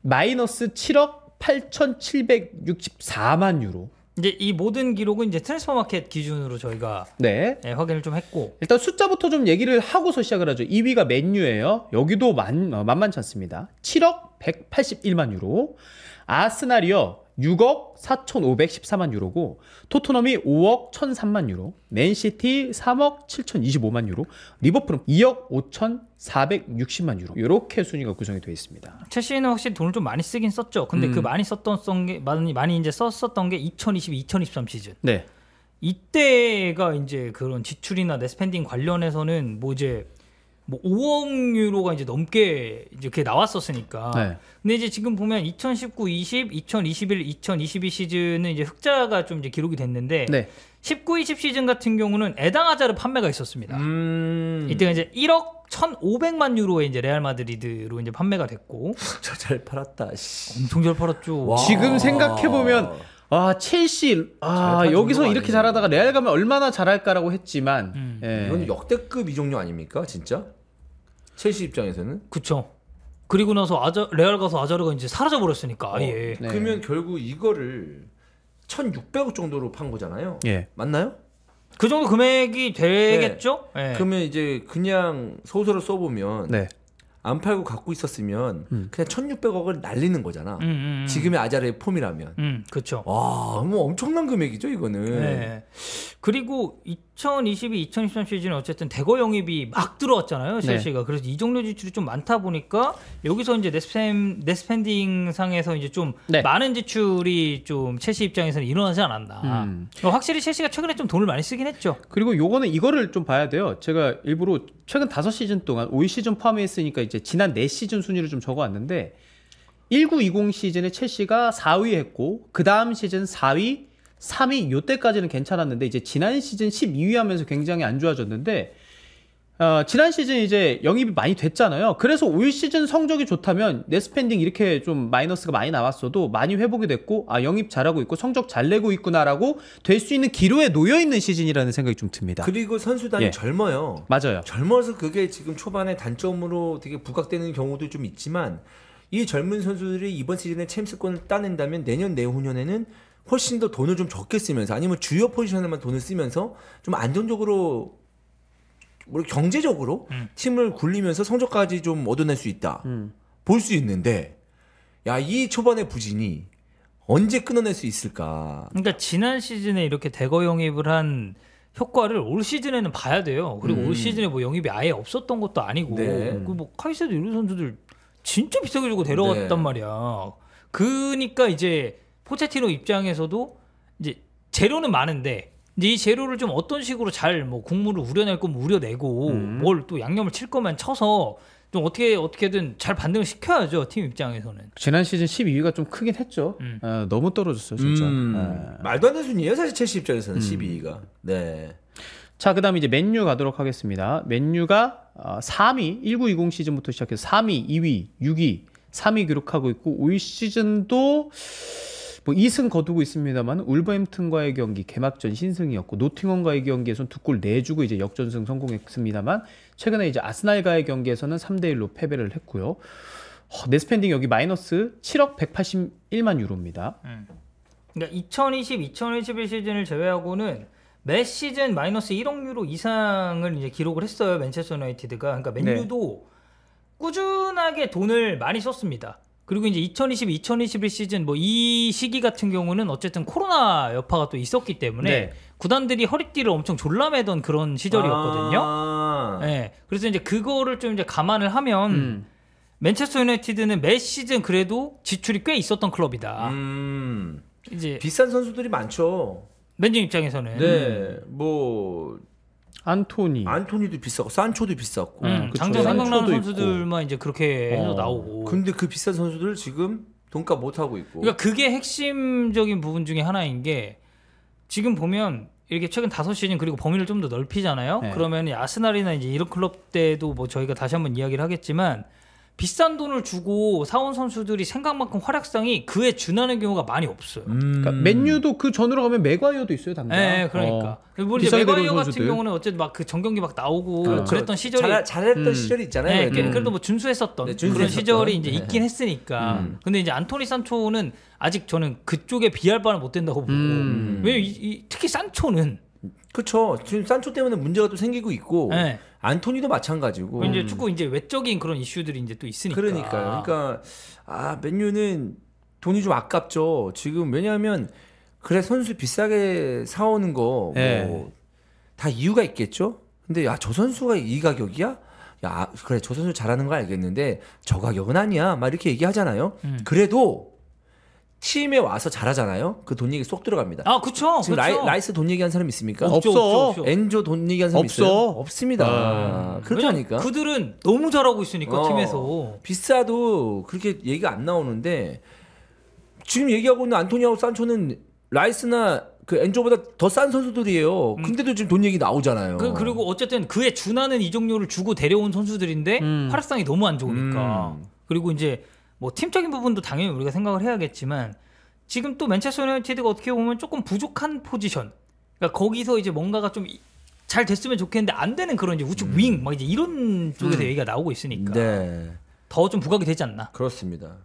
마이너스 7억 8,764만 유로. 이제 이 모든 기록은 이제 트랜스퍼마켓 기준으로 저희가 네. 확인을 좀 했고 일단 숫자부터 좀 얘기를 하고서 시작을 하죠. 2위가 맨유예요. 여기도 만만치 않습니다. 7억 181만 유로. 아스날이요. 6억 4,514만 유로고 토트넘이 5억 1,003만 유로, 맨시티 3억 7,025만 유로, 리버풀은 2억 5,460만 유로 이렇게 순위가 구성이 되어 있습니다. 첼시는 확실히 돈을 좀 많이 쓰긴 썼죠. 근데 그 많이 썼던 게 많이 이제 썼었던 게 2022, 2023 시즌. 네. 이때가 이제 그런 지출이나 넷스펜딩 관련해서는 뭐 이제 뭐 5억 유로가 이제 넘게 이제 그게 나왔었으니까. 네. 근데 이제 지금 보면 2019, 20, 2021, 2022 시즌은 이제 흑자가 좀 이제 기록이 됐는데 네. 19, 20 시즌 같은 경우는 에당 하자르 판매가 있었습니다. 이때가 이제 1억 1,500만 유로에 이제 레알 마드리드로 이제 판매가 됐고. 저 잘 팔았다. 씨. 엄청 잘 팔았죠. 와. 지금 생각해 보면 첼시 여기서 이렇게 아니에요. 잘하다가 레알 가면 얼마나 잘할까라고 했지만 예. 이건 역대급 이적료 아닙니까, 진짜? 첼시 입장에서는. 그쵸. 그리고 나서 레알 가서 아자르가 이제 사라져 버렸으니까 아예. 네. 그러면 결국 이거를 1,600억 정도로 판 거잖아요. 예. 맞나요? 그 정도 금액이 되겠죠? 네. 그러면 이제 그냥 소설을 써보면 네. 안 팔고 갖고 있었으면 그냥 1,600억을 날리는 거잖아. 지금의 아자르의 폼이라면. 그렇죠. 와, 뭐 엄청난 금액이죠, 이거는. 네. 그리고 2022, 2023 시즌에 어쨌든 대거 영입이 막 들어왔잖아요, 첼시가. 네. 그래서 이적료 지출이 좀 많다 보니까 여기서 이제 넷스펜딩 상에서 이제 좀 네. 많은 지출이 좀 첼시 입장에서는 일어나지 않았나. 그러니까 확실히 첼시가 최근에 좀 돈을 많이 쓰긴 했죠. 그리고 요거는 이거를 좀 봐야 돼요. 제가 일부러 최근 5시즌 동안 올 시즌 포함했으니까 이제 지난 4시즌 순위를 좀 적어왔는데 19-20 시즌에 첼시가 4위 했고 그 다음 시즌 4위, 3위 요때까지는 괜찮았는데 이제 지난 시즌 12위 하면서 굉장히 안 좋아졌는데 지난 시즌 이제 영입이 많이 됐잖아요. 그래서 올 시즌 성적이 좋다면 넷스펜딩 이렇게 좀 마이너스가 많이 나왔어도 많이 회복이 됐고 영입 잘하고 있고 성적 잘 내고 있구나라고 될 수 있는 기로에 놓여 있는 시즌이라는 생각이 좀 듭니다. 그리고 선수단이 예. 젊어요. 맞아요. 젊어서 그게 지금 초반에 단점으로 되게 부각되는 경우도 좀 있지만 이 젊은 선수들이 이번 시즌에 챔스권을 따낸다면 내년 내후년에는 훨씬 더 돈을 좀 적게 쓰면서 아니면 주요 포지션에만 돈을 쓰면서 좀 안정적으로 경제적으로 팀을 굴리면서 성적까지 좀 얻어낼 수 있다. 볼 수 있는데 야, 이 초반의 부진이 언제 끊어낼 수 있을까? 그러니까 지난 시즌에 이렇게 대거 영입을 한 효과를 올 시즌에는 봐야 돼요. 그리고 올 시즌에 뭐 영입이 아예 없었던 것도 아니고, 네. 뭐 카이세도 이런 선수들 진짜 비싸게 주고 데려갔단 네. 말이야. 그러니까 이제 포체티노 입장에서도 이제 재료는 많은데 이제 이 재료를 좀 어떤 식으로 잘 뭐 국물을 우려낼 거면 우려내고 뭘 또 양념을 칠 거면 쳐서 좀 어떻게든 잘 반등을 시켜야죠, 팀 입장에서는. 지난 시즌 12위가 좀 크긴 했죠. 너무 떨어졌어요, 진짜. 말도 안 되는 순위예요, 사실 첼시 입장에서는 12위가. 네. 자, 그다음에 이제 맨유 가도록 하겠습니다. 맨유가 3위, 19-20 시즌부터 시작해서 3위, 2위, 6위, 3위 기록하고 있고 올 시즌도 뭐 2승 거두고 있습니다만 울버햄튼과의 경기 개막전 신승이었고 노팅엄과의 경기에서는 2골 내주고 이제 역전승 성공했습니다만 최근에 이제 아스날과의 경기에서는 3대1로 패배를 했고요. 넷스펜딩 여기 마이너스 7억 181만 유로입니다. 그러니까 2020, 2021 시즌을 제외하고는 매 시즌 마이너스 1억 유로 이상을 이제 기록을 했어요, 맨체스터 유나이티드가. 그러니까 맨유도 꾸준하게 돈을 많이 썼습니다. 그리고 이제 2020, 2021 시즌 뭐 이 시기 같은 경우는 어쨌든 코로나 여파가 또 있었기 때문에 네. 구단들이 허리띠를 엄청 졸라매던 그런 시절이었거든요. 네, 그래서 이제 그거를 좀 이제 감안을 하면 맨체스터 유나이티드는 매 시즌 그래도 지출이 꽤 있었던 클럽이다. 이제 비싼 선수들이 많죠. 맨유 입장에서는. 네, 뭐 안토니도 비싸고 산초도 비쌌고 당장 생각나는 산초도 선수들만 이제 그렇게 해서 나오고. 근데 그 비싼 선수들 지금 돈값 못 하고 있고. 그러니까 그게 핵심적인 부분 중에 하나인 게 지금 보면 이렇게 최근 5시즌 그리고 범위를 좀 더 넓히잖아요. 네. 그러면 아스날이나 이제 이런 클럽 때도 뭐 저희가 다시 한번 이야기를 하겠지만 비싼 돈을 주고 사온 선수들이 생각만큼 활약상이 그에 준하는 경우가 많이 없어요. 그러니까 맨유도 그 전으로 가면 맥과이어도 있어요, 당장. 네, 그러니까. 뭐 이제 맥과이어 같은 경우는 어쨌든 막 그 전경기 막 나오고 그랬던 시절이 잘했던 시절이 있잖아요. 네, 그래도 뭐 준수했었던 그런 시절이 이제 있긴 했으니까. 근데 이제 안토니 산초는 아직 저는 그쪽에 비할 바는 못 된다고 보고. 왜냐면 특히 산초는 그렇죠. 지금 산초 때문에 문제가 또 생기고 있고 네. 안토니도 마찬가지고. 이제 축구 이제 외적인 그런 이슈들이 이제 또 있으니까. 그러니까요. 그러니까 맨유는 돈이 좀 아깝죠. 지금 왜냐하면 그래 선수 비싸게 사오는 거 뭐 다 이유가 있겠죠. 근데 저 선수가 이 가격이야? 야 그래 저 선수 잘하는 거 알겠는데 저 가격은 아니야. 막 이렇게 얘기하잖아요. 그래도 팀에 와서 잘하잖아요. 그 돈 얘기 쏙 들어갑니다. 그쵸. 지금 라이스 돈 얘기한 사람 있습니까? 없어. 엔조 돈 얘기한 사람 없어. 있어요? 없습니다. 그렇다니까. 그들은 너무 잘하고 있으니까 팀에서. 비싸도 그렇게 얘기가 안 나오는데 지금 얘기하고 있는 안토니하고 산초는 라이스나 그 엔조보다 더 싼 선수들이에요. 근데도 지금 돈 얘기 나오잖아요. 그리고 어쨌든 그에 준하는 이적료를 주고 데려온 선수들인데 활약상이 너무 안 좋으니까. 그리고 이제 뭐 팀적인 부분도 당연히 우리가 생각을 해야겠지만 지금 또 맨체스터 유나이티드가 어떻게 보면 조금 부족한 포지션. 그러니까 거기서 이제 뭔가가 좀 잘 됐으면 좋겠는데 안 되는 그런 이제 우측 윙 막 이제 이런 쪽에서 얘기가 나오고 있으니까 더 좀 부각이 되지 않나. 그렇습니다.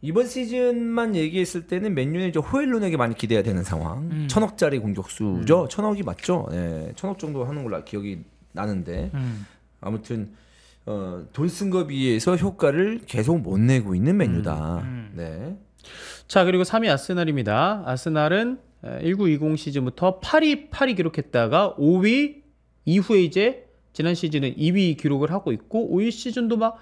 이번 시즌만 얘기했을 때는 맨유는 이제 호일룬에게 많이 기대해야 되는 상황. 1,000억짜리 공격수죠. 1,000억이 맞죠? 네, 1,000억 정도 하는 걸로 기억이 나는데 아무튼 돈 쓴 거 비해서 효과를 계속 못 내고 있는 맨유다. 네. 자, 그리고 3위 아스날입니다. 아스날은 19-20 시즌부터 8위 기록했다가 5위 이후에 이제 지난 시즌은 2위 기록을 하고 있고 5위 시즌도 막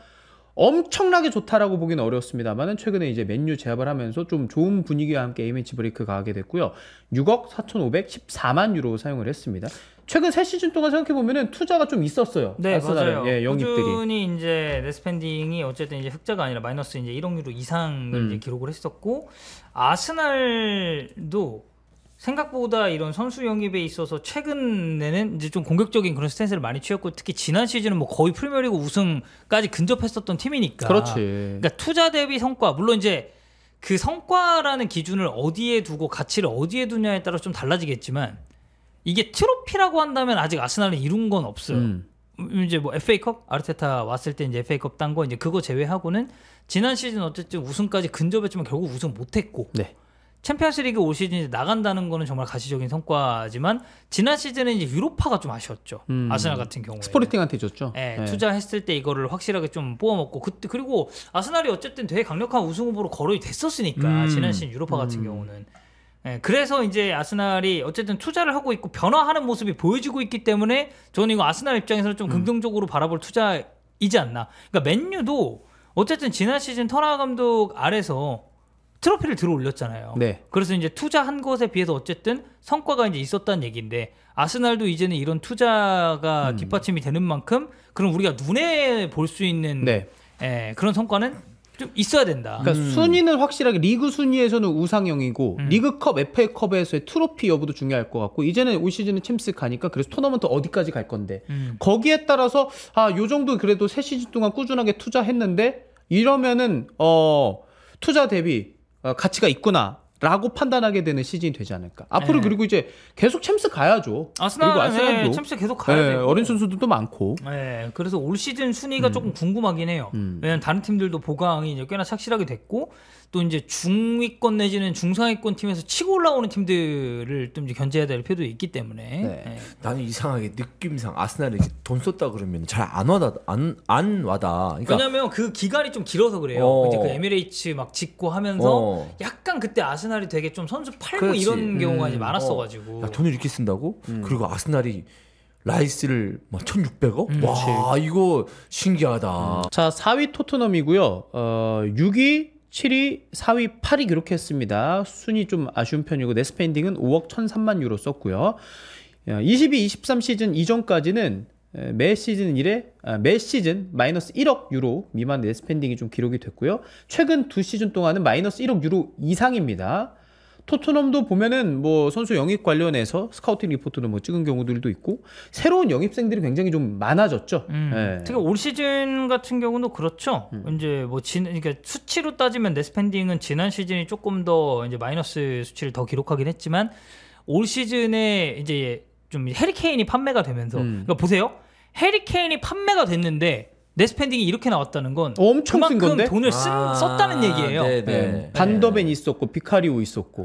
엄청나게 좋다라고 보기는 어렵습니다만은 최근에 이제 맨유 제압을 하면서 좀 좋은 분위기와 함께 A매치 브레이크가 하게 됐고요. 6억 4,514만 유로 사용을 했습니다. 최근 3시즌 동안 생각해보면은 투자가 좀 있었어요. 네, 아스날은. 맞아요. 예, 영입들이. 꾸준히 이제 넷스펜딩이 어쨌든 이제 흑자가 아니라 마이너스 이제 1억 유로 이상을 이제 기록을 했었고 아스날도 생각보다 이런 선수 영입에 있어서 최근에는 이제 좀 공격적인 그런 스탠스를 많이 취했고 특히 지난 시즌은 뭐 거의 프리미어리그 우승까지 근접했었던 팀이니까. 그렇지. 그러니까 투자 대비 성과 물론 이제 그 성과라는 기준을 어디에 두고 가치를 어디에 두냐에 따라 좀 달라지겠지만 이게 트로피라고 한다면 아직 아스날은 이룬 건 없어요. 이제 뭐 FA컵 아르테타 왔을 때 이제 FA컵 딴 거 이제 그거 제외하고는 지난 시즌 어쨌든 우승까지 근접했지만 결국 우승 못했고. 네. 챔피언스리그 올 시즌 이제 나간다는 거는 정말 가시적인 성과지만 지난 시즌은 이제 유로파가 좀 아쉬웠죠. 아스날 같은 경우에 스포르팅한테 줬죠. 네. 투자했을 때 이거를 확실하게 좀 뽑아먹고 그리고 아스날이 어쨌든 되게 강력한 우승 후보로 거론이 됐었으니까 지난 시즌 유로파 같은 경우는 그래서 이제 아스날이 어쨌든 투자를 하고 있고 변화하는 모습이 보여지고 있기 때문에 저는 이거 아스날 입장에서는 좀 긍정적으로 바라볼 투자이지 않나. 그러니까 맨유도 어쨌든 지난 시즌 터나 감독 아래서 트로피를 들어 올렸잖아요. 네. 그래서 이제 투자한 것에 비해서 어쨌든 성과가 이제 있었다는 얘기인데 아스날도 이제는 이런 투자가 뒷받침이 되는 만큼 그럼 우리가 눈에 볼 수 있는 그런 성과는 좀 있어야 된다. 그러니까 순위는 확실하게 리그 순위에서는 우상형이고 리그컵, FA컵에서의 트로피 여부도 중요할 것 같고 이제는 올 시즌은 챔스 가니까 그래서 토너먼트 어디까지 갈 건데 거기에 따라서 요 정도 그래도 3시즌 동안 꾸준하게 투자했는데 이러면은 투자 대비 가치가 있구나라고 판단하게 되는 시즌이 되지 않을까. 앞으로 그리고 이제 계속 챔스 가야죠. 아스날도 챔스 계속 가야 돼요. 어린 선수들도 많고. 네, 그래서 올 시즌 순위가 조금 궁금하긴 해요. 왜냐면 다른 팀들도 보강이 이제 꽤나 착실하게 됐고 또 이제 중위권 내지는 중상위권 팀에서 치고 올라오는 팀들을 좀 이제 견제해야 될 필요도 있기 때문에 네. 나는 이상하게 느낌상 아스날이 이렇게 돈 썼다 그러면 잘 안 와다 안 와다. 그러니까 왜냐면 그 기간이 좀 길어서 그래요. 이제 그 에미레이츠 막 짓고 하면서 약간 그때 아스날이 되게 좀 선수 팔고 그렇지. 이런 경우가 이제 많았어가지고. 야, 돈을 이렇게 쓴다고? 그리고 아스날이 라이스를 막 1,600억? 와 이거 신기하다. 자 4위 토트넘이고요. 6위 7위, 4위, 8위 기록했습니다. 순위 좀 아쉬운 편이고 넷스펜딩은 5억 1,003만 유로 썼고요. 22, 23 시즌 이전까지는 매 시즌 마이너스 1억 유로 미만 넷스펜딩이 좀 기록이 됐고요. 최근 두 시즌 동안은 마이너스 1억 유로 이상입니다. 토트넘도 보면은 뭐 선수 영입 관련해서 스카우팅 리포트를 뭐 찍은 경우들도 있고 새로운 영입생들이 굉장히 좀 많아졌죠. 네. 특히 올 시즌 같은 경우도 그렇죠. 이제 뭐 그러니까 수치로 따지면 넷스펜딩은 지난 시즌이 조금 더 이제 마이너스 수치를 더 기록하긴 했지만 올 시즌에 이제 좀 해리케인이 판매가 되면서 그러니까 보세요. 해리케인이 판매가 됐는데 넷스펜딩이 이렇게 나왔다는 건 엄청 쓴 그만큼 건데? 돈을 썼다는 얘기예요. 네네. 반더벤 있었고 비카리오 있었고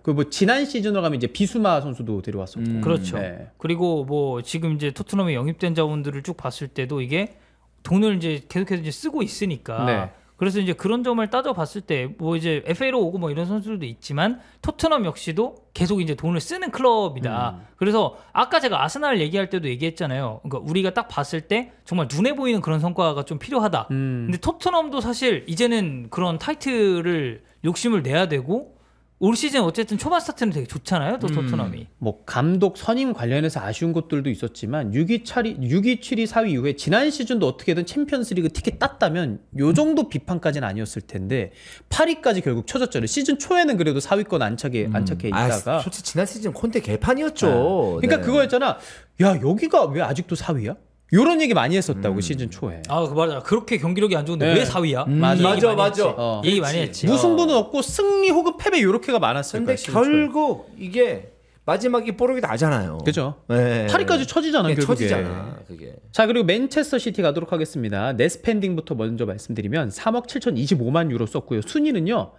그 뭐 지난 시즌으로 가면 이제 비수마 선수도 데려왔었고 그렇죠. 네. 그리고 뭐 지금 이제 토트넘에 영입된 자원들을 쭉 봤을 때도 이게 돈을 이제 계속해서 이제 쓰고 있으니까 네. 그래서 이제 그런 점을 따져봤을 때 뭐 이제 FA로 오고 뭐 이런 선수들도 있지만 토트넘 역시도 계속 이제 돈을 쓰는 클럽이다. 그래서 아까 제가 아스날 얘기할 때도 얘기했잖아요. 그러니까 우리가 딱 봤을 때 정말 눈에 보이는 그런 성과가 좀 필요하다. 근데 토트넘도 사실 이제는 그런 타이틀을 욕심을 내야 되고 올 시즌 어쨌든 초반 스타트는 되게 좋잖아요. 또 토트넘이. 뭐 감독 선임 관련해서 아쉬운 것들도 있었지만 6위, 7위, 4위 이후에 지난 시즌도 어떻게든 챔피언스리그 티켓 땄다면 요 정도 비판까지는 아니었을 텐데 8위까지 결국 쳐졌잖아요. 시즌 초에는 그래도 4위권 안착해 있다가 솔직히 지난 시즌 콘테 개판이었죠. 그러니까 네. 그거였잖아. 야 여기가 왜 아직도 4위야? 요런 얘기 많이 했었다고 시즌 초에. 아, 맞아. 그렇게 경기력이 안 좋은데 네. 왜 4위야? 맞아. 얘기 많이 했지. 무승부는 없고 승리 혹은 패배 요렇게가 많았을 근데 거야. 시즌 초에. 결국 이게 마지막에 뽀록이 나잖아요. 그죠? 네. 8위까지 쳐지잖아, 결국에. 쳐지잖아. 그게. 자, 그리고 맨체스터 시티 가도록 하겠습니다. 넷스펜딩부터 먼저 말씀드리면 3억 7,025만 유로 썼고요. 순위는요.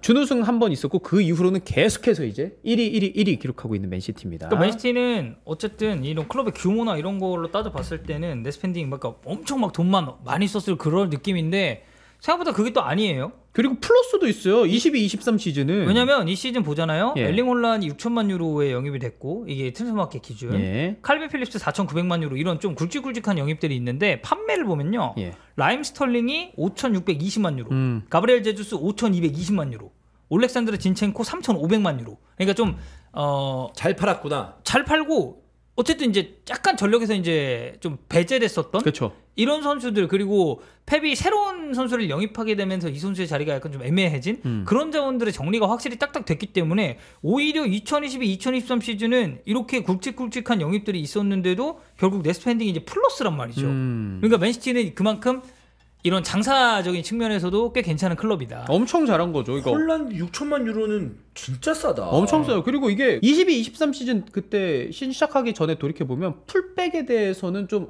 준우승 한 번 있었고 그 이후로는 계속해서 이제 1위 기록하고 있는 맨시티입니다. 그러니까 맨시티는 어쨌든 이런 클럽의 규모나 이런 걸로 따져봤을 때는 넷스펜딩 막 엄청 막 돈만 많이 썼을 그런 느낌인데 생각보다 그게 또 아니에요. 그리고 플러스도 있어요. 22, 23 시즌은. 왜냐면 이 시즌 보잖아요. 예. 엘링 홀란이 6천만 유로에 영입이 됐고 이게 트랜스퍼마켓 기준. 예. 칼빈 필립스 4,900만 유로 이런 좀 굵직굵직한 영입들이 있는데 판매를 보면요. 예. 라임 스털링이 5,620만 유로, 가브리엘 제주스 5,220만 유로, 올렉산드르 진첸코 3,500만 유로. 그러니까 좀 잘 팔았구나. 잘 팔고 어쨌든 이제 약간 전력에서 이제 좀 배제됐었던 그렇죠. 이런 선수들 그리고 펩이 새로운 선수를 영입하게 되면서 이 선수의 자리가 약간 좀 애매해진 그런 자원들의 정리가 확실히 딱딱 됐기 때문에 오히려 2022, 2023 시즌은 이렇게 굵직굵직한 영입들이 있었는데도 결국 넷스펜딩이 이제 플러스란 말이죠. 그러니까 맨시티는 그만큼 이런 장사적인 측면에서도 꽤 괜찮은 클럽이다. 엄청 잘한 거죠. 이거. 홀란드 6천만 유로는 진짜 싸다. 엄청 싸요. 그리고 이게 22, 23 시즌 그때 시즌 시작하기 전에 돌이켜 보면 풀백에 대해서는 좀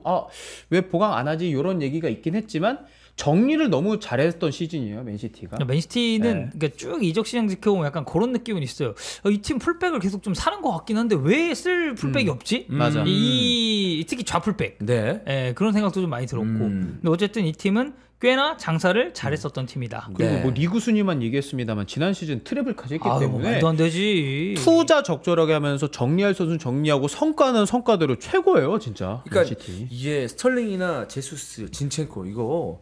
왜 보강 안 하지 이런 얘기가 있긴 했지만 정리를 너무 잘했던 시즌이에요, 맨시티가. 맨시티는 그러니까 쭉 이적 시장 지켜보면 약간 그런 느낌은 있어요. 이 팀 풀백을 계속 좀 사는 것 같긴 한데 왜 쓸 풀백이 없지? 맞아. 특히 좌풀백. 네. 예, 그런 생각도 좀 많이 들었고. 근데 어쨌든 이 팀은 꽤나 장사를 잘했었던 팀이다. 그리고 네. 뭐 리그 순위만 얘기했습니다만 지난 시즌 트래블까지 했기 때문에 말도 안 되지. 투자 적절하게 하면서 정리할 선수는 정리하고 성과는 성과대로 최고예요, 진짜. 그러니까 맨시티. 이게 스털링이나 제수스, 진첸코 이거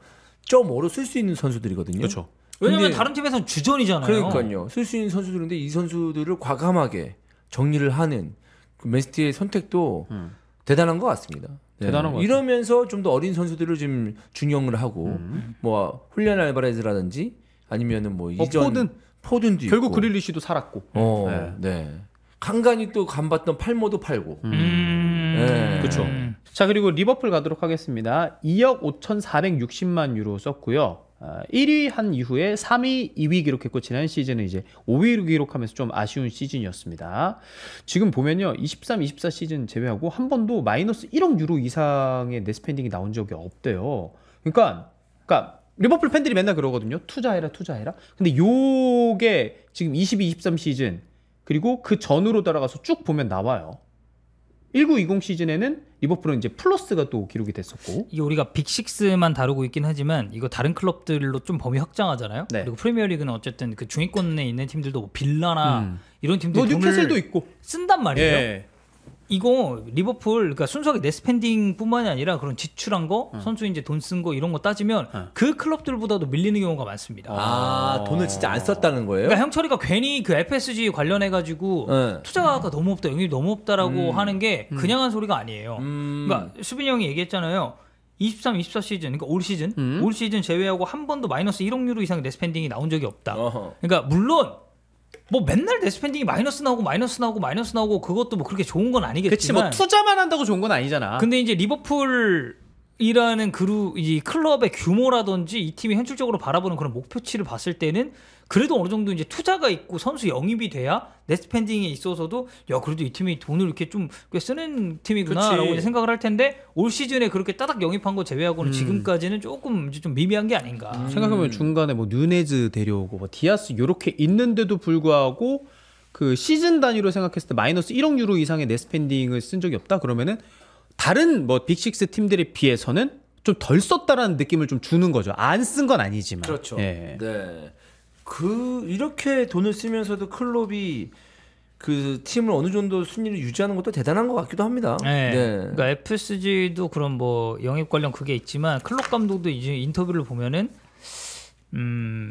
0.5로 쓸 수 있는 선수들이거든요. 그렇죠. 왜냐면 근데- 다른 팀에서는 주전이잖아요. 그러니까요. 쓸 수 있는 선수들인데 이 선수들을 과감하게 정리를 하는 그 맨시티의 선택도 대단한 것 같습니다. 네. 대단한 것 같아요. 이러면서 좀 더 어린 선수들을 좀 중용을 하고 뭐 훌리안 알바레즈라든지 아니면은 뭐 이전 포든도 있고 결국 그릴리시도 살았고. 네. 간간히 또 간봤던 팔모도 팔고. 네. 그렇죠. 자, 그리고 리버풀 가도록 하겠습니다. 2억 5,460만 유로 썼고요. 1위 한 이후에 3위, 2위 기록했고 지난 시즌은 이제 5위를 기록하면서 좀 아쉬운 시즌이었습니다. 지금 보면요. 23, 24 시즌 제외하고 한 번도 마이너스 1억 유로 이상의 넷스펜딩이 나온 적이 없대요. 그러니까 리버풀 팬들이 맨날 그러거든요. 투자해라. 근데 요게 지금 22-23 시즌 그리고 그 전으로 따라가서 쭉 보면 나와요. 19-20 시즌에는 리버풀은 이제 플러스가 또 기록이 됐었고. 이게 우리가 빅6만 다루고 있긴 하지만 이거 다른 클럽들로 좀 범위 확장하잖아요. 네. 그리고 프리미어리그는 어쨌든 그 중위권에 있는 팀들도 뭐 빌라나 이런 팀들이 뉴캐슬도 있고 쓴단 말이에요. 예. 이거 리버풀 그러니까 순수하게 넷스펜딩뿐만이 아니라 그런 지출한 거, 선수 이제 돈 쓴 거 이런 거 따지면 그 클럽들보다도 밀리는 경우가 많습니다. 돈을 진짜 안 썼다는 거예요? 그러니까 형철이가 괜히 그 FSG 관련해 가지고 투자가 너무 없다, 영입이 너무 없다라고 하는 게 그냥 한 소리가 아니에요. 그러니까 수빈이 형이 얘기했잖아요. 23-24 시즌, 그러니까 올 시즌 제외하고 한 번도 마이너스 1억 유로 이상의 넷스펜딩이 나온 적이 없다. 그러니까 물론 뭐 맨날 넷스펜딩이 마이너스 나오고 그것도 뭐 그렇게 좋은 건 아니겠지만 그치 뭐 투자만 한다고 좋은 건 아니잖아. 근데 이제 리버풀이라는 이 클럽의 규모라든지 이 팀이 현실적으로 바라보는 그런 목표치를 봤을 때는 그래도 어느 정도 이제 투자가 있고 선수 영입이 돼야 넷스펜딩에 있어서도 야 그래도 이 팀이 돈을 이렇게 좀 꽤 쓰는 팀이구나라고 생각을 할 텐데 올 시즌에 그렇게 따닥 영입한 거 제외하고는 지금까지는 조금 이제 좀 미미한 게 아닌가. 생각해보면 중간에 뭐 누네즈 데려오고 뭐 디아스 요렇게 있는데도 불구하고 그 시즌 단위로 생각했을 때 마이너스 1억 유로 이상의 넷스펜딩을 쓴 적이 없다 그러면은 다른 뭐 빅6 팀들에 비해서는 좀 덜 썼다라는 느낌을 좀 주는 거죠. 안 쓴 건 아니지만. 그렇죠. 예. 네. 이렇게 돈을 쓰면서도 클럽이 그 팀을 어느 정도 순위를 유지하는 것도 대단한 것 같기도 합니다. 네. 그러니까 FSG도 그런 뭐 영입 관련 그게 있지만 클럽 감독도 이제 인터뷰를 보면은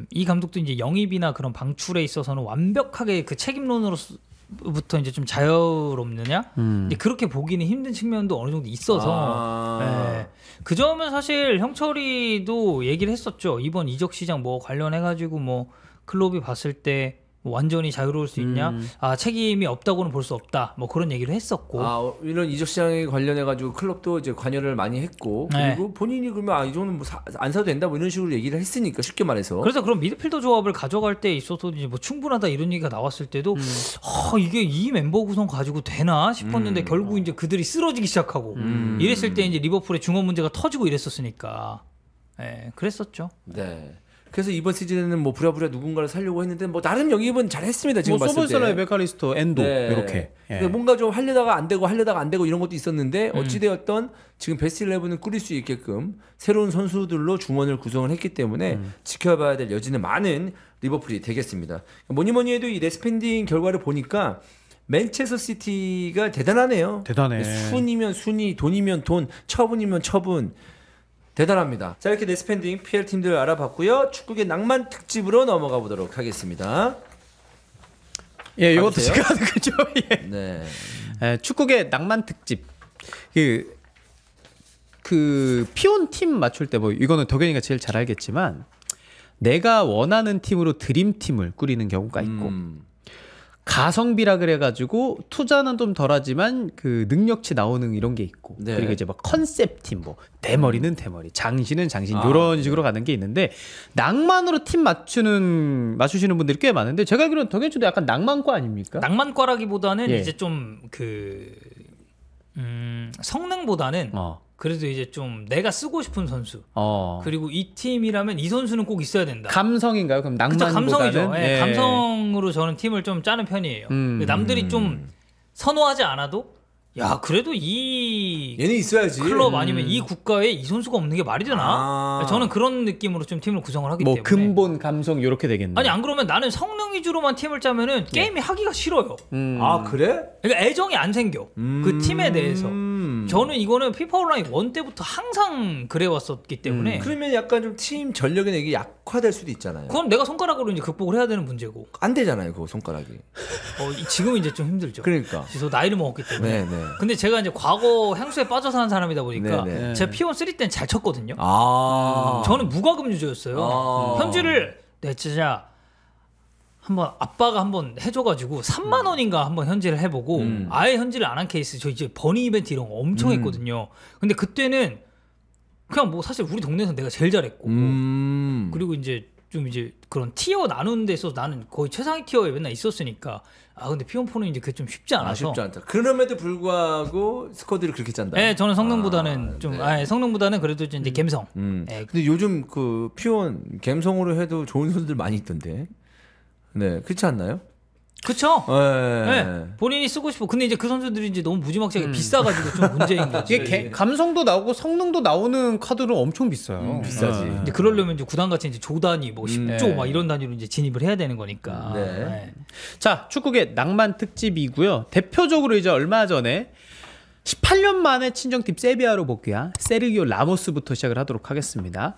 이 감독도 이제 영입이나 그런 방출에 있어서는 완벽하게 그 책임론으로부터 이제 좀 자유롭느냐? 이제 그렇게 보기는 힘든 측면도 어느 정도 있어서 네. 그 점은 사실 형철이도 얘기를 했었죠. 이번 이적 시장 뭐 관련해가지고 뭐 클럽이 봤을 때 뭐 완전히 자유로울 수 있냐? 책임이 없다고는 볼 수 없다. 뭐 그런 얘기를 했었고. 이런 이적 시장에 관련해 가지고 클럽도 이제 관여를 많이 했고 그리고 본인이 그러면 이 정도는 뭐 안 사도 된다 뭐 이런 식으로 얘기를 했으니까 쉽게 말해서. 그래서 그런 미드필더 조합을 가져갈 때 있어서 이제 뭐 충분하다 이런 얘기가 나왔을 때도 이게 이 멤버 구성 가지고 되나 싶었는데 결국 이제 그들이 쓰러지기 시작하고 이랬을 때 이제 리버풀의 중원 문제가 터지고 이랬었으니까. 네, 그랬었죠. 네. 그래서 이번 시즌에는 뭐 부랴부랴 누군가를 살려고 했는데 뭐 나름 영입은 잘했습니다. 지금 뭐 봤을 때. 소볼스라의 메카리스토, 엔도 이렇게. 예. 뭔가 좀 하려다가 안 되고 이런 것도 있었는데 어찌되었던 지금 베스트 11을 꾸릴 수 있게끔 새로운 선수들로 중원을 구성을 했기 때문에 지켜봐야 될 여지는 많은 리버풀이 되겠습니다. 뭐니 해도 이 넷스펜딩 결과를 보니까 맨체스터 시티가 대단하네요. 대단해. 순이면 순위, 돈이면 돈, 처분이면 처분. 대단합니다. 자, 이렇게 넷스펜딩 PL 팀들 알아봤고요. 축구계 낭만 특집으로 넘어가 보도록 하겠습니다. 예, 이것도 제가 하는 거죠. 예. 네. 축구계 낭만 특집. 그 피온 팀 맞출 때 뭐 이거는 덕현이가 제일 잘 알겠지만 내가 원하는 팀으로 드림 팀을 꾸리는 경우가 있고 가성비라 그래가지고 투자는 좀 덜하지만 그 능력치 나오는 이런 게 있고 그리고 이제 뭐 컨셉 팀 뭐 대머리는 대머리 장신은 장신 이런 식으로 가는 게 있는데 낭만으로 팀 맞추시는 분들이 꽤 많은데 제가 알기로는 덕현 씨도 약간 낭만과 아닙니까? 낭만과라기보다는 이제 좀 그 성능보다는 그래도 이제 좀 내가 쓰고 싶은 선수 그리고 이 팀이라면 이 선수는 꼭 있어야 된다. 감성인가요? 그럼 낭만보다는? 감성이죠. 예, 감성으로 저는 팀을 좀 짜는 편이에요. 남들이 좀 선호하지 않아도 야 그래도 이 얘는 있어야지. 클럽 아니면 이 국가에 이 선수가 없는 게 말이 되나? 저는 그런 느낌으로 좀 팀을 구성을 하기 뭐 때문에. 근본 감성 이렇게 되겠네. 아니 안 그러면 나는 성능 위주로만 팀을 짜면은 게임이 하기가 싫어요. 아 그래? 그러니까 애정이 안 생겨. 그 팀에 대해서. 저는 이거는 피파 온라인 1 때부터 항상 그래왔었기 때문에. 그러면 약간 좀 팀 전력이 이게 약화될 수도 있잖아요. 그건 내가 손가락으로 이제 극복을 해야 되는 문제고. 안 되잖아요, 그거 손가락이. 지금은 이제 좀 힘들죠. 그러니까. 저 나이를 먹었기 때문에. 네네. 근데 제가 이제 과거 향수에 빠져 사는 사람이다 보니까 제가 피온 3 때는 잘 쳤거든요. 저는 무과금 유저였어요. 현질을 진짜 한번 아빠가 한번 해줘가지고 3만 원인가 한번 현질을 해보고 아예 현질을 안 한 케이스 저 이제 버니 이벤트 이런 거 엄청 했거든요. 근데 그때는 그냥 뭐 사실 우리 동네에서 내가 제일 잘했고 그리고 이제 좀 이제 그런 티어 나누는 데 있어서 나는 거의 최상위 티어에 맨날 있었으니까 근데 P1포는 이제 그게 좀 쉽지 않아서 쉽지 않다. 그럼에도 불구하고 스쿼드를 그렇게 짠다. 네, 저는 성능보다는 성능보다는 그래도 이제 감성. 네. 근데 요즘 그 P1 감성으로 해도 좋은 선수들 많이 있던데. 네, 그렇지 않나요? 그쵸? 네. 본인이 쓰고 싶어. 근데 이제 그 선수들이 이제 너무 무지막지하게 비싸가지고 좀 문제인 거지. 이게 감성도 나오고 성능도 나오는 카드는 엄청 비싸요. 비싸지. 이제 그러려면 이제 구단 같이 이제 조 단위, 뭐 10조 막 이런 단위로 이제 진입을 해야 되는 거니까. 네. 자, 축구계 낭만 특집이고요. 대표적으로 이제 얼마 전에 18년 만에 친정팀 세비야로 복귀한 세르기오 라모스부터 시작을 하도록 하겠습니다.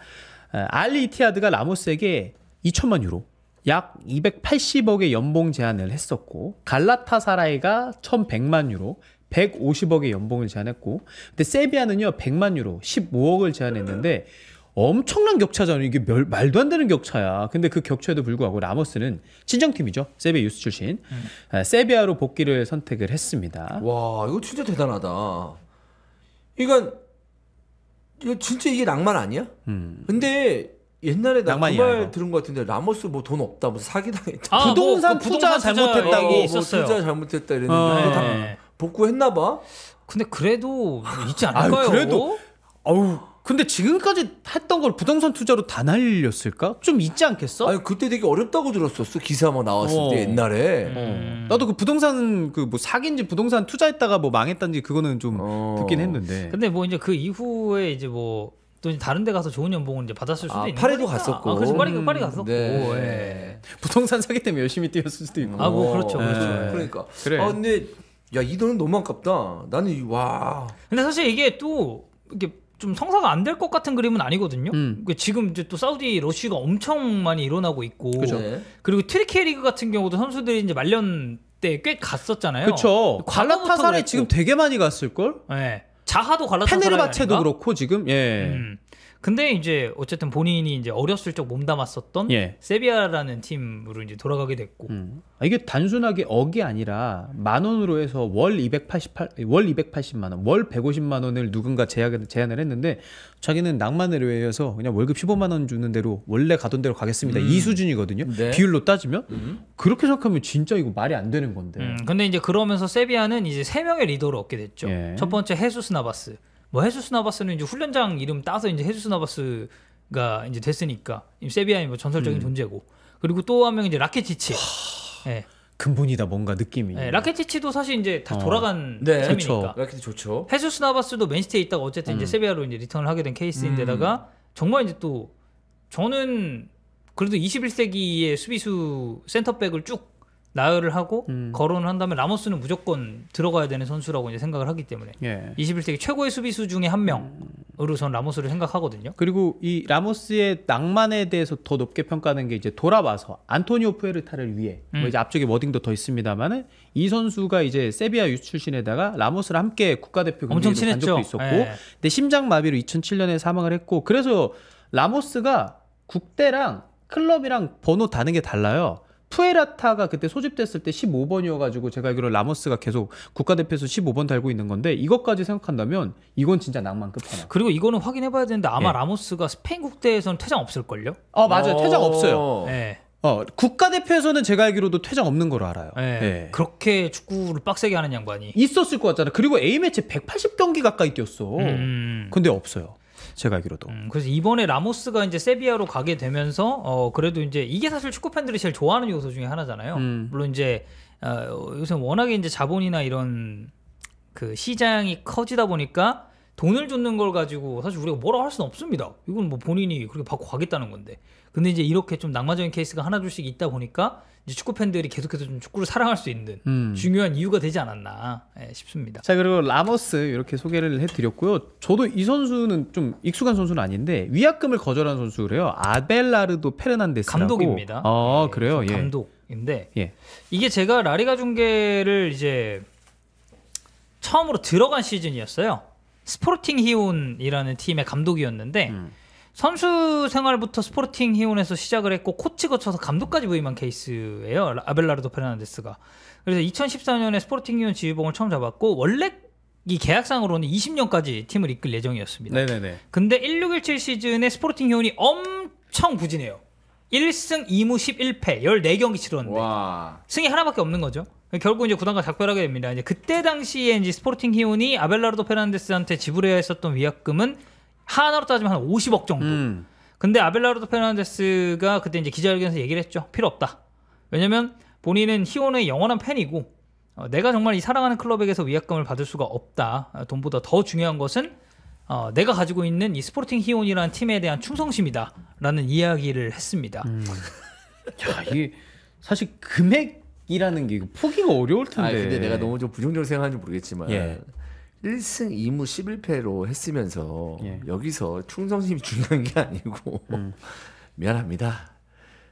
알 이티하드가 라모스에게 2천만 유로. 약 280억의 연봉 제안을 했었고 갈라타사라이가 1100만 유로 150억의 연봉을 제안했고 근데 세비야는요 100만 유로 15억을 제안했는데 엄청난 격차잖아요. 이게 말도 안 되는 격차야. 근데 그 격차에도 불구하고 라모스는 친정팀이죠. 세비야 유스 출신 세비야로 복귀를 선택을 했습니다. 와 이거 진짜 대단하다. 이거 진짜 이게 낭만 아니야? 근데 옛날에 나 그 말 들은 것 같은데 라모스 뭐 돈 없다 무슨 사기당했다 부동산 투자 잘못했다고 있었어요. 투자 잘못했다 이랬는데 다 복구했나 봐. 근데 그래도 있지 않을까요? 그래도 근데 지금까지 했던 걸 부동산 투자로 다 날렸을까? 좀 있지 않겠어? 아니 그때 되게 어렵다고 들었었어. 기사 막 나왔을 때 옛날에. 나도 그 부동산 그 뭐 사기인지 부동산 투자했다가 뭐 망했다는지 그거는 좀 듣긴 했는데. 근데 뭐 이제 그 이후에 이제 뭐 또 다른 데 가서 좋은 연봉을 이제 받았을 수도 있는 파리도 거니까. 갔었고. 그래서 파리 갔었고. 네. 예. 부동산 사기 때문에 열심히 뛰었을 수도 있고. 뭐 그렇죠. 그러니까. 그래. 근데 야 이 돈은 너무 아깝다. 나는 와. 근데 사실 이게 또 이게 좀 성사가 안 될 것 같은 그림은 아니거든요. 지금 이제 또 사우디 러쉬가 엄청 많이 일어나고 있고. 그죠. 그리고 트리키에 리그 같은 경우도 선수들이 이제 말년 때 꽤 갔었잖아요. 그렇죠. 갈라타사라이 지금 되게 많이 갔을 걸? 네. 자하도 갈라타사라이 페네르바체도 그렇고 지금 근데 이제 어쨌든 본인이 이제 어렸을 적 몸담았었던 세비야라는 팀으로 이제 돌아가게 됐고. 이게 단순하게 억이 아니라 만 원으로 해서 월 280만 원, 월 150만 원을 누군가 제안을 했는데 자기는 낭만을 위해서 그냥 월급 15만 원 주는 대로 원래 가던 대로 가겠습니다. 이 수준이거든요. 네. 비율로 따지면 그렇게 생각하면 진짜 이거 말이 안 되는 건데. 근데 이제 그러면서 세비야는 이제 3명의 리더를 얻게 됐죠. 첫 번째 헤수스 나바스. 뭐 헤수스 나바스는 이제 훈련장 이름 따서 이제 헤수스 나바스가 이제 됐으니까 세비야의 뭐 전설적인 존재고. 그리고 또 한 명 이제 라케티치. 네. 근본이다 뭔가 느낌이. 네, 라케티치도 사실 이제 다 돌아간 셈이니까. 라케티 좋죠. 헤수스 나바스도 맨시티에 있다가 어쨌든 이제 세비야로 이제 리턴을 하게 된 케이스인데다가 정말 이제 또 저는 그래도 21세기의 수비수 센터백을 쭉 나열을 하고 거론을 한다면 라모스는 무조건 들어가야 되는 선수라고 이제 생각을 하기 때문에 21세기 최고의 수비수 중에 한 명으로 전 라모스를 생각하거든요. 그리고 이 라모스의 낭만에 대해서 더 높게 평가하는 게 이제 돌아와서 안토니오 푸에르타를 위해 뭐 이제 앞쪽에 워딩도 더 있습니다만은 이 선수가 이제 세비야 유스 출신에다가 라모스랑 함께 국가대표 경기에도 간 적도 있었고 근데 심장 마비로 2007년에 사망을 했고 그래서 라모스가 국대랑 클럽이랑 번호 다는 게 달라요. 푸에르타가 그때 소집됐을 때 15번이어가지고 제가 알기로 라모스가 계속 국가대표에서 15번 달고 있는 건데 이것까지 생각한다면 이건 진짜 낭만 끝판왕. 그리고 이거는 확인해봐야 되는데 아마 라모스가 스페인 국대에서는 퇴장 없을걸요? 맞아요. 퇴장 없어요. 네. 국가대표에서는 제가 알기로도 퇴장 없는 걸로 알아요. 그렇게 축구를 빡세게 하는 양반이 있었을 것 같잖아. 그리고 A매치 180경기 가까이 뛰었어. 근데 없어요. 제가 알기로도. 그래서 이번에 라모스가 이제 세비야로 가게 되면서 그래도 이제 이게 사실 축구 팬들이 제일 좋아하는 요소 중에 하나잖아요. 물론 이제 요새 워낙에 이제 자본이나 이런 그 시장이 커지다 보니까 돈을 줬는 걸 가지고 사실 우리가 뭐라고 할 수는 없습니다. 이건 뭐 본인이 그렇게 받고 가겠다는 건데. 근데 이제 이렇게 좀 낭만적인 케이스가 하나둘씩 있다 보니까 이제 축구 팬들이 계속해서 좀 축구를 사랑할 수 있는 중요한 이유가 되지 않았나 싶습니다. 자, 그리고 라모스 이렇게 소개를 해드렸고요. 저도 이 선수는 좀 익숙한 선수는 아닌데 위약금을 거절한 선수래요. 아벨라르도 페르난데스라고. 감독입니다. 그래요. 감독인데 이게 제가 라리가 중계를 이제 처음으로 들어간 시즌이었어요. 스포르팅 히온이라는 팀의 감독이었는데. 선수 생활부터 스포르팅 히온에서 시작을 했고 코치 거쳐서 감독까지 부임한 케이스예요. 아벨라르도 페르난데스가. 그래서 2014년에 스포르팅 히온 지휘봉을 처음 잡았고 원래 이 계약상으로는 20년까지 팀을 이끌 예정이었습니다. 네네네. 근데 1617 시즌에 스포르팅 히온이 엄청 부진해요. 1승 2무 11패 14경기 치렀는데 와. 승이 하나밖에 없는 거죠. 결국 이제 구단과 작별하게 됩니다. 이제 그때 당시에 이제 스포팅 히온이 아벨라르도 페르난데스한테 지불해야 했었던 위약금은 하나로 따지면 한 50억 정도. 근데 아벨라르도 페르난데스가 그때 이제 기자회견에서 얘기를 했죠. 필요 없다. 왜냐면 본인은 히온의 영원한 팬이고 내가 정말 이 사랑하는 클럽에게서 위약금을 받을 수가 없다. 돈보다 더 중요한 것은 내가 가지고 있는 이 스포팅 히온이라는 팀에 대한 충성심이다라는 이야기를 했습니다. 야, 이게 사실 금액이라는 게 포기가 어려울 텐데. 근데 내가 너무 좀 부정적으로 생각하는지 모르겠지만 예. 1승 2무 11패로 했으면서 예. 여기서 충성심이 중요한 게 아니고 미안합니다.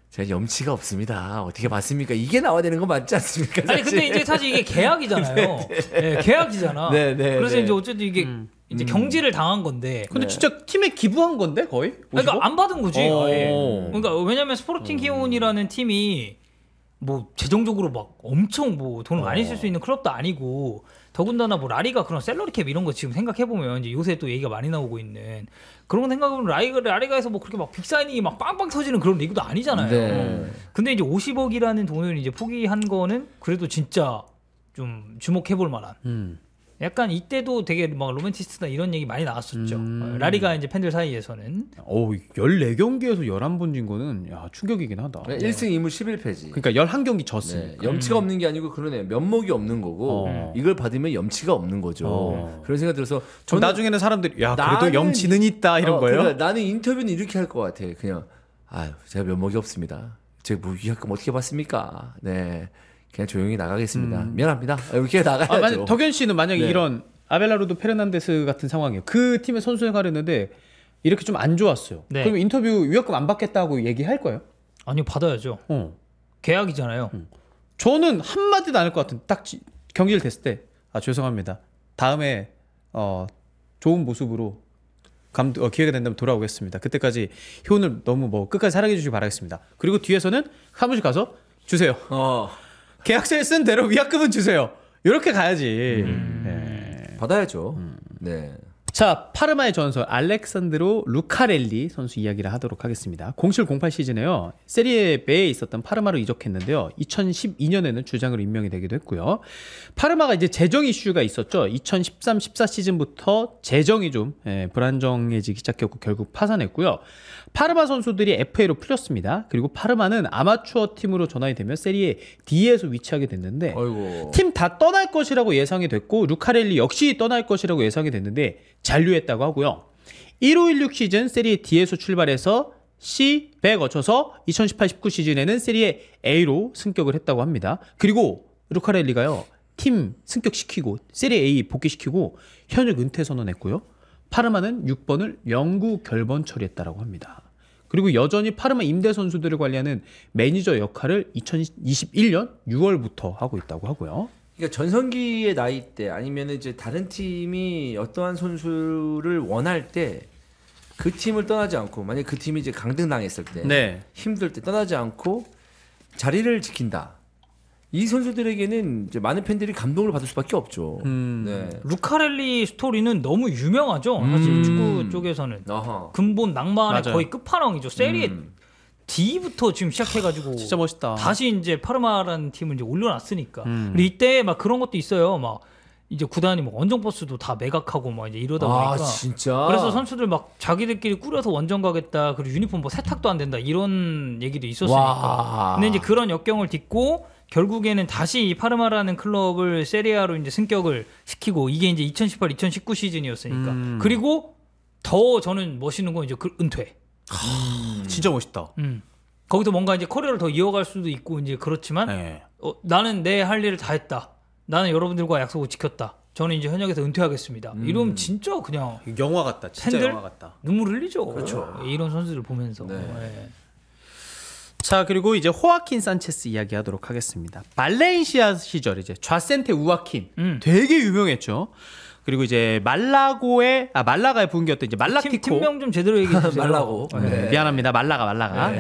제가 염치가 없습니다. 어떻게 봤습니까? 이게 나와야 되는 거 맞지 않습니까? 사실? 아니 근데 이제 사실 이게 계약이잖아요. 네, 계약이잖아. 그래서 이제 어쨌든 이게 이제 경질을 당한 건데. 근데 진짜 팀에 기부한 건데 거의? 그러니까 안 받은 거지. 그러니까 왜냐면 스포팅 히온이라는 팀이 뭐 재정적으로 막 엄청 뭐 돈을 많이 쓸 수 있는 클럽도 아니고 더군다나 뭐 라리가 그런 샐러리 캡 이런 거 지금 생각해 보면 이제 요새 또 얘기가 많이 나오고 있는 그런 거 생각하면 라리가에서 뭐 그렇게 막 빅사이닝이 막 빵빵 터지는 그런 리그도 아니잖아요. 네. 근데 이제 50억이라는 돈을 이제 포기한 거는 그래도 진짜 좀 주목해 볼 만한. 약간 이때도 되게 막 로맨티스트나 이런 얘기 많이 나왔었죠. 라리가 이제 팬들 사이에서는. 14경기에서 11번 진 거는 야, 충격이긴 하다. 1승 2무 11패지. 그러니까 11경기 졌으니까. 염치가 없는 게 아니고 그러네. 면목이 없는 거고 이걸 받으면 염치가 없는 거죠. 그런 생각 들어서 저는 나중에는 사람들이 야, 그래도 염치는 있다 이런 거예요. 그래, 나는 인터뷰는 이렇게 할 것 같아. 그냥 제가 면목이 없습니다. 제가 뭐 위약금 어떻게 받습니까? 네. 그냥 조용히 나가겠습니다. 미안합니다. 이렇게 나가야죠. 덕현 씨는 만약에 이런 아벨라르도 페르난데스 같은 상황이에요. 그 팀에 선수 생활을 했는데 이렇게 좀 안 좋았어요. 네. 그러면 인터뷰 위약금 안 받겠다고 얘기할 거예요? 아니요, 받아야죠. 계약이잖아요. 저는 한마디도 안 할 것 같은 딱 경기를 됐을 때 죄송합니다. 다음에 좋은 모습으로 기회가 된다면 돌아오겠습니다. 그때까지 효은을 너무 뭐 끝까지 사랑해 주시기 바라겠습니다. 그리고 뒤에서는 사무실 가서 주세요. 계약서에 쓴 대로 위약금은 주세요. 이렇게 가야지. 네. 받아야죠. 네. 자, 파르마의 전설 알렉산드로 루카렐리 선수 이야기를 하도록 하겠습니다. 07-08 시즌에요. 세리에 B에 있었던 파르마로 이적했는데요. 2012년에는 주장으로 임명이 되기도 했고요. 파르마가 이제 재정 이슈가 있었죠. 2013-14 시즌부터 재정이 좀 불안정해지기 시작했고 결국 파산했고요. 파르마 선수들이 FA로 풀렸습니다. 그리고 파르마는 아마추어 팀으로 전환이 되면 세리에 D에서 위치하게 됐는데 팀 다 떠날 것이라고 예상이 됐고 루카렐리 역시 떠날 것이라고 예상이 됐는데 잔류했다고 하고요. 15-16 시즌 세리에 D에서 출발해서 C, B에 거쳐서 2018-19 시즌에는 세리에 A로 승격을 했다고 합니다. 그리고 루카렐리가요. 팀 승격시키고 세리에 A 복귀시키고 현역 은퇴 선언했고요. 파르마는 6번을 영구 결번 처리했다고 합니다. 그리고 여전히 파르마 임대 선수들을 관리하는 매니저 역할을 2021년 6월부터 하고 있다고 하고요. 그러니까 전성기의 나이 때 아니면 이제 다른 팀이 어떠한 선수를 원할 때 그 팀을 떠나지 않고 만약 그 팀이 이제 강등당했을 때 힘들 때 떠나지 않고 자리를 지킨다. 이 선수들에게는 이제 많은 팬들이 감동을 받을 수밖에 없죠. 네. 루카렐리 스토리는 너무 유명하죠. 사실 축구 쪽에서는 근본 낭만의 거의 끝판왕이죠. 세리에 D부터 지금 시작해가지고 진짜 멋있다. 다시 이제 파르마라는 팀을 이제 올려놨으니까. 그리고 이때 막 그런 것도 있어요. 막 이제 구단이 뭐 원정 버스도 다 매각하고 막 이제 이러다 보니까. 진짜. 그래서 선수들 막 자기들끼리 꾸려서 원정 가겠다. 그리고 유니폼 뭐 세탁도 안 된다. 이런 얘기도 있었으니까. 근데 이제 그런 역경을 딛고 결국에는 다시 이 파르마라는 클럽을 세리아로 이제 승격을 시키고 이게 이제 2018-2019 시즌이었으니까. 그리고 더 저는 멋있는 건 이제 은퇴. 진짜 멋있다. 거기서 뭔가 이제 커리어를 더 이어갈 수도 있고 이제 그렇지만 나는 내 할 일을 다 했다. 나는 여러분들과 약속을 지켰다. 저는 이제 현역에서 은퇴하겠습니다. 이러면 진짜 그냥 영화 같다. 진짜 영화 같다. 눈물 흘리죠. 그렇죠. 이런 선수들 보면서. 자, 그리고 이제 호아킨 산체스 이야기하도록 하겠습니다. 발렌시아 시절 이제 좌센테 우아킨 되게 유명했죠. 그리고 이제 말라가의 부흥기였던 이제 말라티코. 팀명 좀 제대로 얘기해 주세요. 말라고. 미안합니다. 말라가.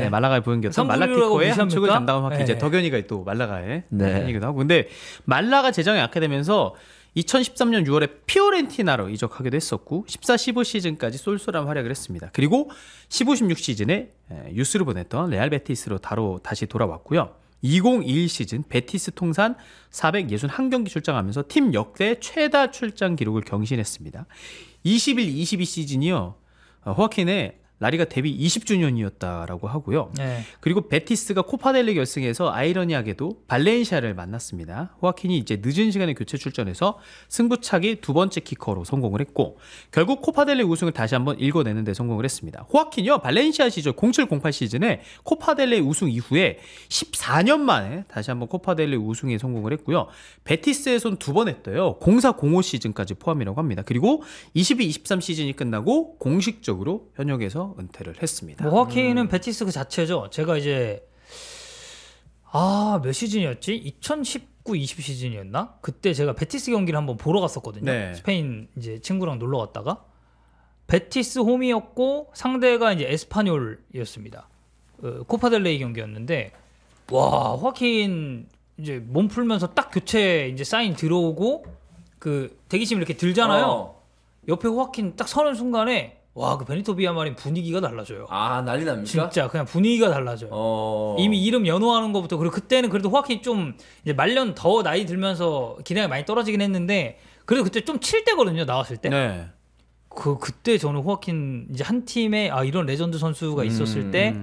말라가의 부흥기였던 말라티코의 함축을 담당한 확인. 이제 덕현이가 또 말라가의 팬이기도 하고. 근데 말라가 재정이 악화되면서 2013년 6월에 피오렌티나로 이적하기도 했었고 14-15 시즌까지 쏠쏠한 활약을 했습니다. 그리고 15-16 시즌에 유스를 보냈던 레알 베티스로 다시 돌아왔고요. 2021 시즌 베티스 통산 461경기 출장하면서 팀 역대 최다 출장 기록을 경신했습니다. 21-22 시즌이요. 호아킨의 라리가 데뷔 20주년이었다라고 하고요. 네. 그리고 베티스가 코파델리 결승에서 아이러니하게도 발렌시아를 만났습니다. 호아킨이 이제 늦은 시간에 교체 출전해서 승부차기 두 번째 키커로 성공을 했고 결국 코파델리 우승을 다시 한번 읽어내는 데 성공을 했습니다. 호아킨이요. 발렌시아 시절 07-08 시즌에 코파델리 우승 이후에 14년 만에 다시 한번 코파델리 우승에 성공을 했고요. 베티스에선 두 번 했대요. 04-05 시즌까지 포함이라고 합니다. 그리고 22-23 시즌이 끝나고 공식적으로 현역에서 은퇴를 했습니다. 뭐 호아킨은 베티스 그 자체죠. 제가 이제 몇 시즌이었지? 2019-20 시즌이었나? 그때 제가 베티스 경기를 한번 보러 갔었거든요. 네. 스페인 이제 친구랑 놀러 갔다가 베티스 홈이었고 상대가 이제 에스파뇰이었습니다. 코파델레이 경기였는데 와 호아킨 이제 몸 풀면서 딱 교체 이제 사인 들어오고 그 대기심 이렇게 들잖아요. 옆에 호아킨 딱 서는 순간에 와, 그 베니토 비아마린 분위기가 달라져요. 아, 난리 납니까? 진짜 그냥 분위기가 달라져요. 이미 이름 연호하는 것부터. 그리고 그때는 그래도 호아킨이 좀 이제 말년 더 나이 들면서 기량이 많이 떨어지긴 했는데 그래도 그때 좀 칠 때거든요, 나왔을 때. 네. 그때 저는 호아킨 이제 한 팀에 이런 레전드 선수가 있었을 때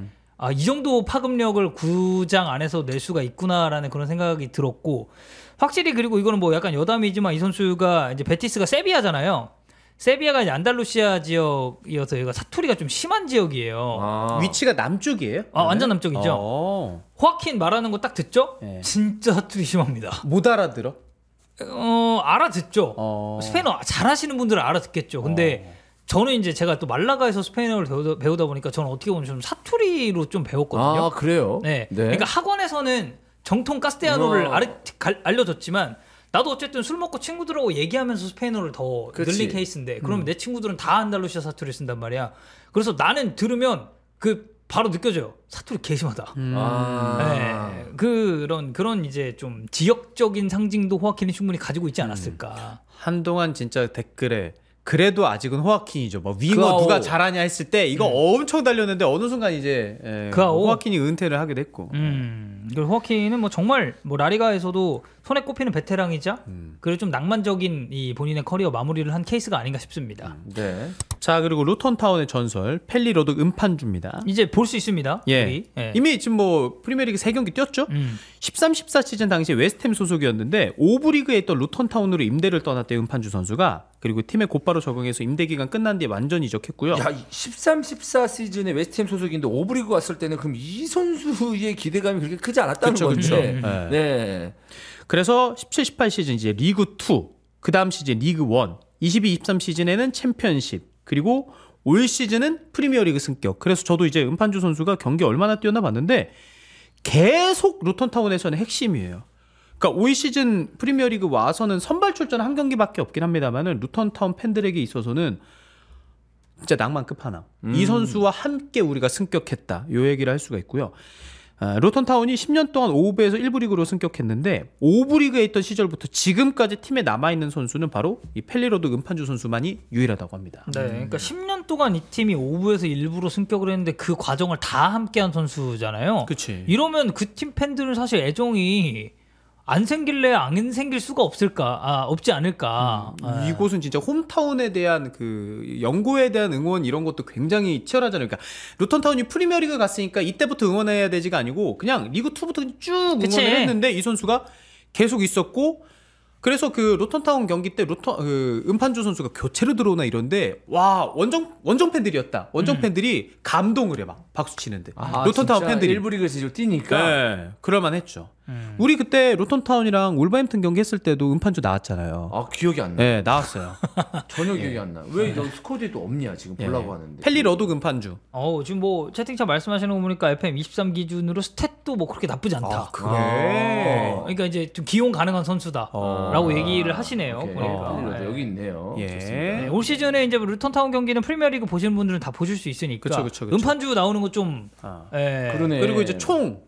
이 정도 파급력을 구장 안에서 낼 수가 있구나라는 그런 생각이 들었고 확실히 그리고 이거는 뭐 약간 여담이지만 이 선수가 이제 베티스가 세비야잖아요. 세비야가 이제 안달루시아 지역이어서 여기가 사투리가 좀 심한 지역이에요. 위치가 남쪽이에요? 완전 남쪽이죠. 호아킨 말하는 거 딱 듣죠? 네. 진짜 사투리 심합니다. 못 알아들어? 알아듣죠. 스페인어 잘하시는 분들은 알아듣겠죠. 근데 저는 이제 제가 또 말라가에서 스페인어를 배우다 보니까 저는 어떻게 보면 좀 사투리로 좀 배웠거든요. 아, 그래요? 네. 그러니까 학원에서는 정통 카스테아노를 알려줬지만 나도 어쨌든 술 먹고 친구들하고 얘기하면서 스페인어를 더 늘린 케이스인데 그러면 내 친구들은 다 안달루시아 사투리를 쓴단 말이야. 그래서 나는 들으면 바로 느껴져요. 사투리 개심하다. 네. 그런 이제 좀 지역적인 상징도 호아킨이 충분히 가지고 있지 않았을까. 한동안 진짜 댓글에 그래도 아직은 호아킨이죠. 뭐 윙어 누가 잘하냐 했을 때 이거 엄청 달렸는데 어느 순간 이제 호아킨이 은퇴를 하게 됐고. 그리고 호아킨은 뭐 정말 뭐 라리가에서도 손에 꼽히는 베테랑이자 그리고 좀 낭만적인 이 본인의 커리어 마무리를 한 케이스가 아닌가 싶습니다. 네. 자 그리고 루턴타운의 전설 펠리로드 음판주입니다. 이제 볼 수 있습니다. 예. 이미 지금 뭐 프리미어리그 3경기 뛰었죠. 13-14 시즌 당시에 웨스트햄 소속이었는데 5부 리그에 있던 루턴타운으로 임대를 떠났대 음판주 선수가. 그리고 팀에 곧바로 적응해서 임대 기간 끝난 뒤에 완전히 이적했고요. 야, 13-14 시즌에 웨스트햄 소속인데 5부 리그 왔을 때는 그럼 이 선수의 기대감이 그렇게 크지 않았다는 건데. 네. 그래서 17-18 시즌 이제 리그 2, 그 다음 시즌 리그 1, 22-23 시즌에는 챔피언십, 그리고 올 시즌은 프리미어리그 승격. 그래서 저도 이제 음판주 선수가 경기 얼마나 뛰었나 봤는데 계속 루턴타운에서는 핵심이에요. 그러니까 올 시즌 프리미어리그 와서는 선발 출전 한 경기밖에 없긴 합니다만은 루턴타운 팬들에게 있어서는 진짜 낭만 끝판왕. 이 선수와 함께 우리가 승격했다. 요 얘기를 할 수가 있고요. 루턴타운이 10년 동안 5부에서 1부 리그로 승격했는데 5부 리그에 있던 시절부터 지금까지 팀에 남아있는 선수는 바로 이 펠리로드 음판주 선수만이 유일하다고 합니다. 네, 그러니까 10년 동안 이 팀이 5부에서 1부로 승격을 했는데 그 과정을 다 함께한 선수잖아요. 그치. 이러면 그 팀 팬들은 사실 애정이 안 생길래 안 생길 수가 없지 않을까. 이곳은 진짜 홈타운에 대한 그 연고에 대한 응원 이런 것도 굉장히 치열하잖아요. 그러니까 루턴타운이 프리미어리그 갔으니까 이때부터 응원해야 되지가 아니고 그냥 리그 2부터 쭉 응원을 했는데 이 선수가 계속 있었고 그래서 그 루턴타운 경기 때 음판주 선수가 교체로 들어오나 이런데 와 원정 팬들이었다. 원정 팬들이 감동을 해 막 박수 치는데 루턴타운 팬들이 1부 리그에서 뛰니까. 네, 그럴만했죠. 우리 그때 루턴타운이랑 울버햄튼 경기 했을 때도 음판주 나왔잖아요. 아 기억이 안 나. 네, 나왔어요. 전혀 기억이 안 나. 왜 너 스쿼드에도 없냐 지금 보려고 하는데. 펠리로드 음판주. 지금 뭐 채팅창 말씀하시는 거 보니까 FM 23 기준으로 스탯도 뭐 그렇게 나쁘지 않다. 그래. 그러니까 이제 좀 기용 가능한 선수다라고 얘기를 하시네요. 보니까. 펠리로드 여기 있네요. 네, 올 시즌에 이제 루턴타운 경기는 프리미어리그 보시는 분들은 다 보실 수 있으니까. 그쵸. 음판주 나오는 거 좀. 그러네. 그리고 이제 총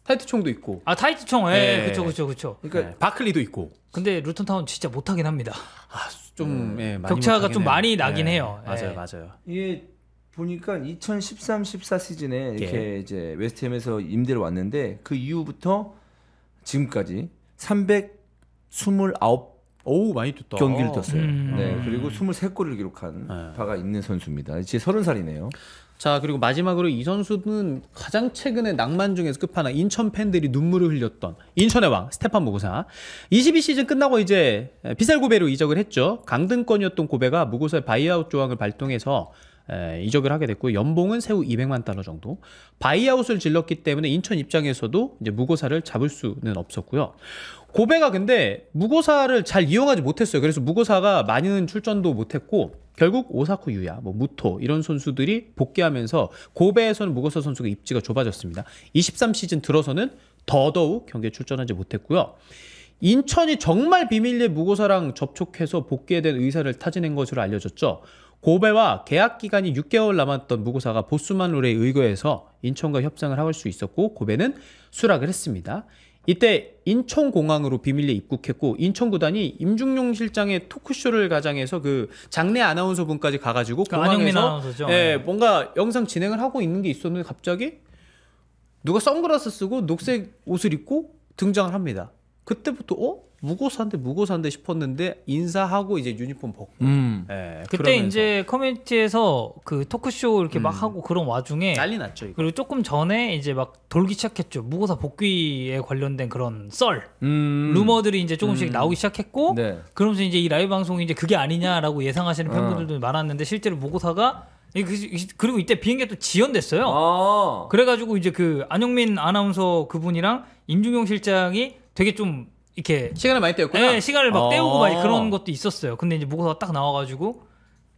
타이트총도 있고. 아 타이트총, 네. 그쵸. 그러니까 바클리도 있고. 근데 루턴타운 진짜 못하긴 합니다. 좀 많이 격차가 좀 해요. 많이 나긴 해요. 맞아요. 이게 보니까 2013-14 시즌에 이렇게 이제 웨스트햄에서 임대를 왔는데 그 이후부터 지금까지 329 오, 많이 떴다. 경기를 떴어요. 네, 그리고 23골을 기록한 바가 있는 선수입니다. 이제 30살이네요. 자, 그리고 마지막으로 이 선수는 가장 최근에 낭만 중에서 끝판왕, 인천 팬들이 눈물을 흘렸던 인천의 왕 스테판 무고사. 22시즌 끝나고 이제 비쌀고베로 이적을 했죠. 강등권이었던 고베가 무고사의 바이아웃 조항을 발동해서 이적을 하게 됐고, 연봉은 세후 200만 달러 정도. 바이아웃을 질렀기 때문에 인천 입장에서도 이제 무고사를 잡을 수는 없었고요. 고베가 근데 무고사를 잘 이용하지 못했어요. 그래서 무고사가 많이는 출전도 못했고, 결국 오사쿠 유야, 무토 이런 선수들이 복귀하면서 고베에서는 무고사 선수가 입지가 좁아졌습니다. 23시즌 들어서는 더더욱 경기에 출전하지 못했고요. 인천이 정말 비밀리에 무고사랑 접촉해서 복귀에 대한 의사를 타진한 것으로 알려졌죠. 고베와 계약 기간이 6개월 남았던 무고사가 보스만 룰에 의거해서 인천과 협상을 할 수 있었고, 고베는 수락을 했습니다. 이때 인천공항으로 비밀리에 입국했고, 인천구단이 임중용 실장의 토크쇼를 가장해서 그 장내 아나운서 분까지 가가지고 공항에서 뭔가 영상 진행을 하고 있는 게 있었는데 갑자기 누가 선글라스 쓰고 녹색 옷을 입고 등장을 합니다. 그때부터 무고사인데 싶었는데 인사하고 이제 유니폼 벗고. 그때 그러면서. 이제 커뮤니티에서 그 토크쇼 이렇게 막 하고 그런 와중에 난리 났죠. 이거. 그리고 조금 전에 이제 막 돌기 시작했죠. 무고사 복귀에 관련된 그런 루머들이 이제 조금씩 나오기 시작했고, 네. 그러면서 이제 이 라이브 방송이 이제 그게 아니냐라고 예상하시는 팬분들도 많았는데, 실제로 무고사가 그리고 이때 비행기가 또 지연됐어요. 그래가지고 이제 그 안영민 아나운서 그분이랑 임중용 실장이 되게 좀 이렇게 시간을 많이 때웠구나. 네, 시간을 막 때우고 막 그런 것도 있었어요. 근데 이제 무고사가 딱 나와가지고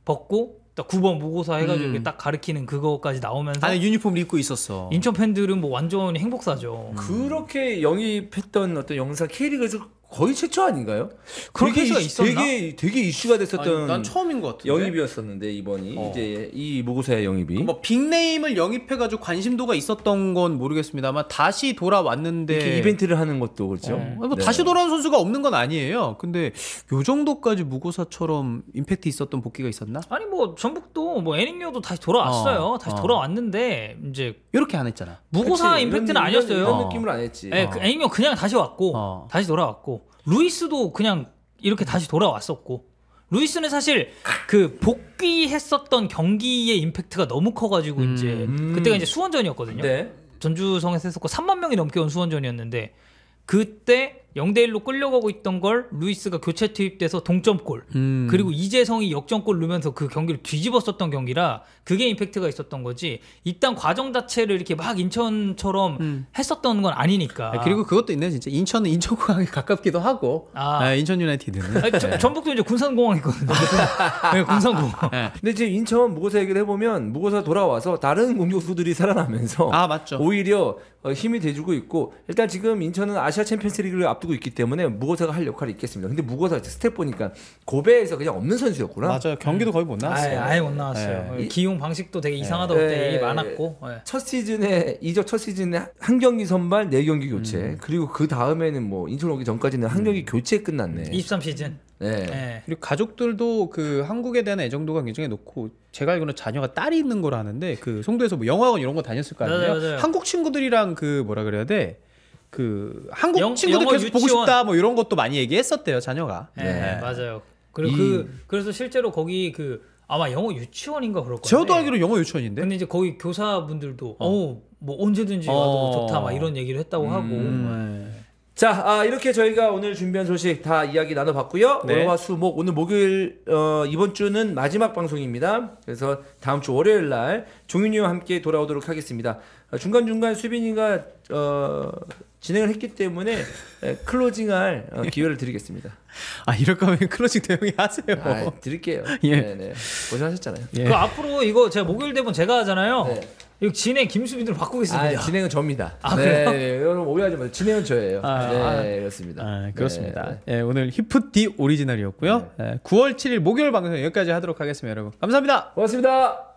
벗고 딱 9번 무고사 해가지고 이렇게 딱 가리키는 그거까지 나오면서 안에 유니폼을 입고 있었어. 인천 팬들은 뭐 완전 행복사죠. 그렇게 영입했던 어떤 영상 K리그에서 거의 최초 아닌가요? 그런 케이스가 있었나? 되게 이슈가 됐었던 난 처음인 것 같은데. 영입이었었는데 이번이 이제 이 무고사의 영입이 뭐 빅네임을 영입해가지고 관심도가 있었던 건 모르겠습니다만 다시 돌아왔는데 이렇게 이벤트를 하는 것도 그렇죠. 뭐 다시 돌아온 선수가 없는 건 아니에요. 근데 요 정도까지 무고사처럼 임팩트 있었던 복귀가 있었나? 아니 뭐 전북도 뭐 애닝요도 다시 돌아왔어요. 다시 돌아왔는데 이제 이렇게 안 했잖아. 무고사 그치, 임팩트는 이런 아니었어요. 이런 느낌을 안 했지. 네, 그 애닝요 그냥 다시 왔고 다시 돌아왔고, 루이스도 그냥 이렇게 다시 돌아왔었고, 루이스는 사실 그 복귀했었던 경기의 임팩트가 너무 커가지고 이제 그때가 이제 수원전이었거든요. 네. 전주성에서 했었고 3만 명이 넘게 온 수원전이었는데, 그때 0대1로 끌려가고 있던 걸 루이스가 교체 투입돼서 동점골, 그리고 이재성이 역전골 넣으면서 그 경기를 뒤집었었던 경기라 그게 임팩트가 있었던 거지, 일단 과정 자체를 이렇게 막 인천처럼 했었던 건 아니니까. 그리고 그것도 있네. 진짜 인천은 인천공항에 가깝기도 하고 인천 유나이티드는 아니, 전북도 이제 군산공항 있거든요. 네, 군산공항. 근데 이제 인천 무고사 얘기를 해보면 무고사 돌아와서 다른 공격수들이 살아나면서 맞죠. 오히려 힘이 돼주고 있고, 일단 지금 인천은 아시아 챔피언스리그를 앞두고 있기 때문에 무고사가 할 역할이 있겠습니다. 근데 무고사 스텝 보니까 고베에서 그냥 없는 선수였구나. 맞아요. 경기도 거의 못 나왔어요. 아예 못 나왔어요. 기용 방식도 되게 이상하다고 그때 얘기 많았고. 첫 시즌에 한 경기 선발 4경기 교체, 그리고 그 다음에는 뭐 인천 오기 전까지는 한 경기 교체 끝났네. 23시즌. 네. 그리고 가족들도 그 한국에 대한 애정도가 굉장히 높고, 제가 알기로는 자녀가 딸이 있는 거라 하는데 그 송도에서 뭐 영화관 이런 거 다녔을 거 아니에요. 맞아요. 한국 친구들이랑 그 뭐라 그래야 돼? 그 한국 친구들 영어 계속 보고 유치원. 싶다 뭐 이런 것도 많이 얘기했었대요, 자녀가. 네, 맞아요. 그리고 그래서 실제로 거기 그 아마 영어 유치원인가 그럴 거예요. 저도 알기로 영어 유치원인데. 근데 이제 거기 교사분들도 뭐 언제든지 와도 좋다 막 이런 얘기를 했다고 하고. 자, 이렇게 저희가 오늘 준비한 소식 다 이야기 나눠봤고요. 네. 월화수목, 오늘 목요일 이번 주는 마지막 방송입니다. 그래서 다음 주 월요일 날 종윤이와 함께 돌아오도록 하겠습니다. 중간중간 수빈이가 진행을 했기 때문에 클로징할 기회를 드리겠습니다. 이럴 거면 클로징 대용이 하세요. 드릴게요. 예. 네네. 고생하셨잖아요. 예. 그 앞으로 이거 제가 목요일 대본 제가 하잖아요. 네. 이거 진행 김수빈으로 바꾸겠습니다. 진행은 저입니다. 그래요? 네, 여러분 오해하지 마세요. 진행은 저예요. 네, 그렇습니다. 그렇습니다. 네. 예, 오늘 히프디 오리지널이었고요. 9월 7일 목요일 방송 여기까지 하도록 하겠습니다, 여러분. 감사합니다. 고맙습니다.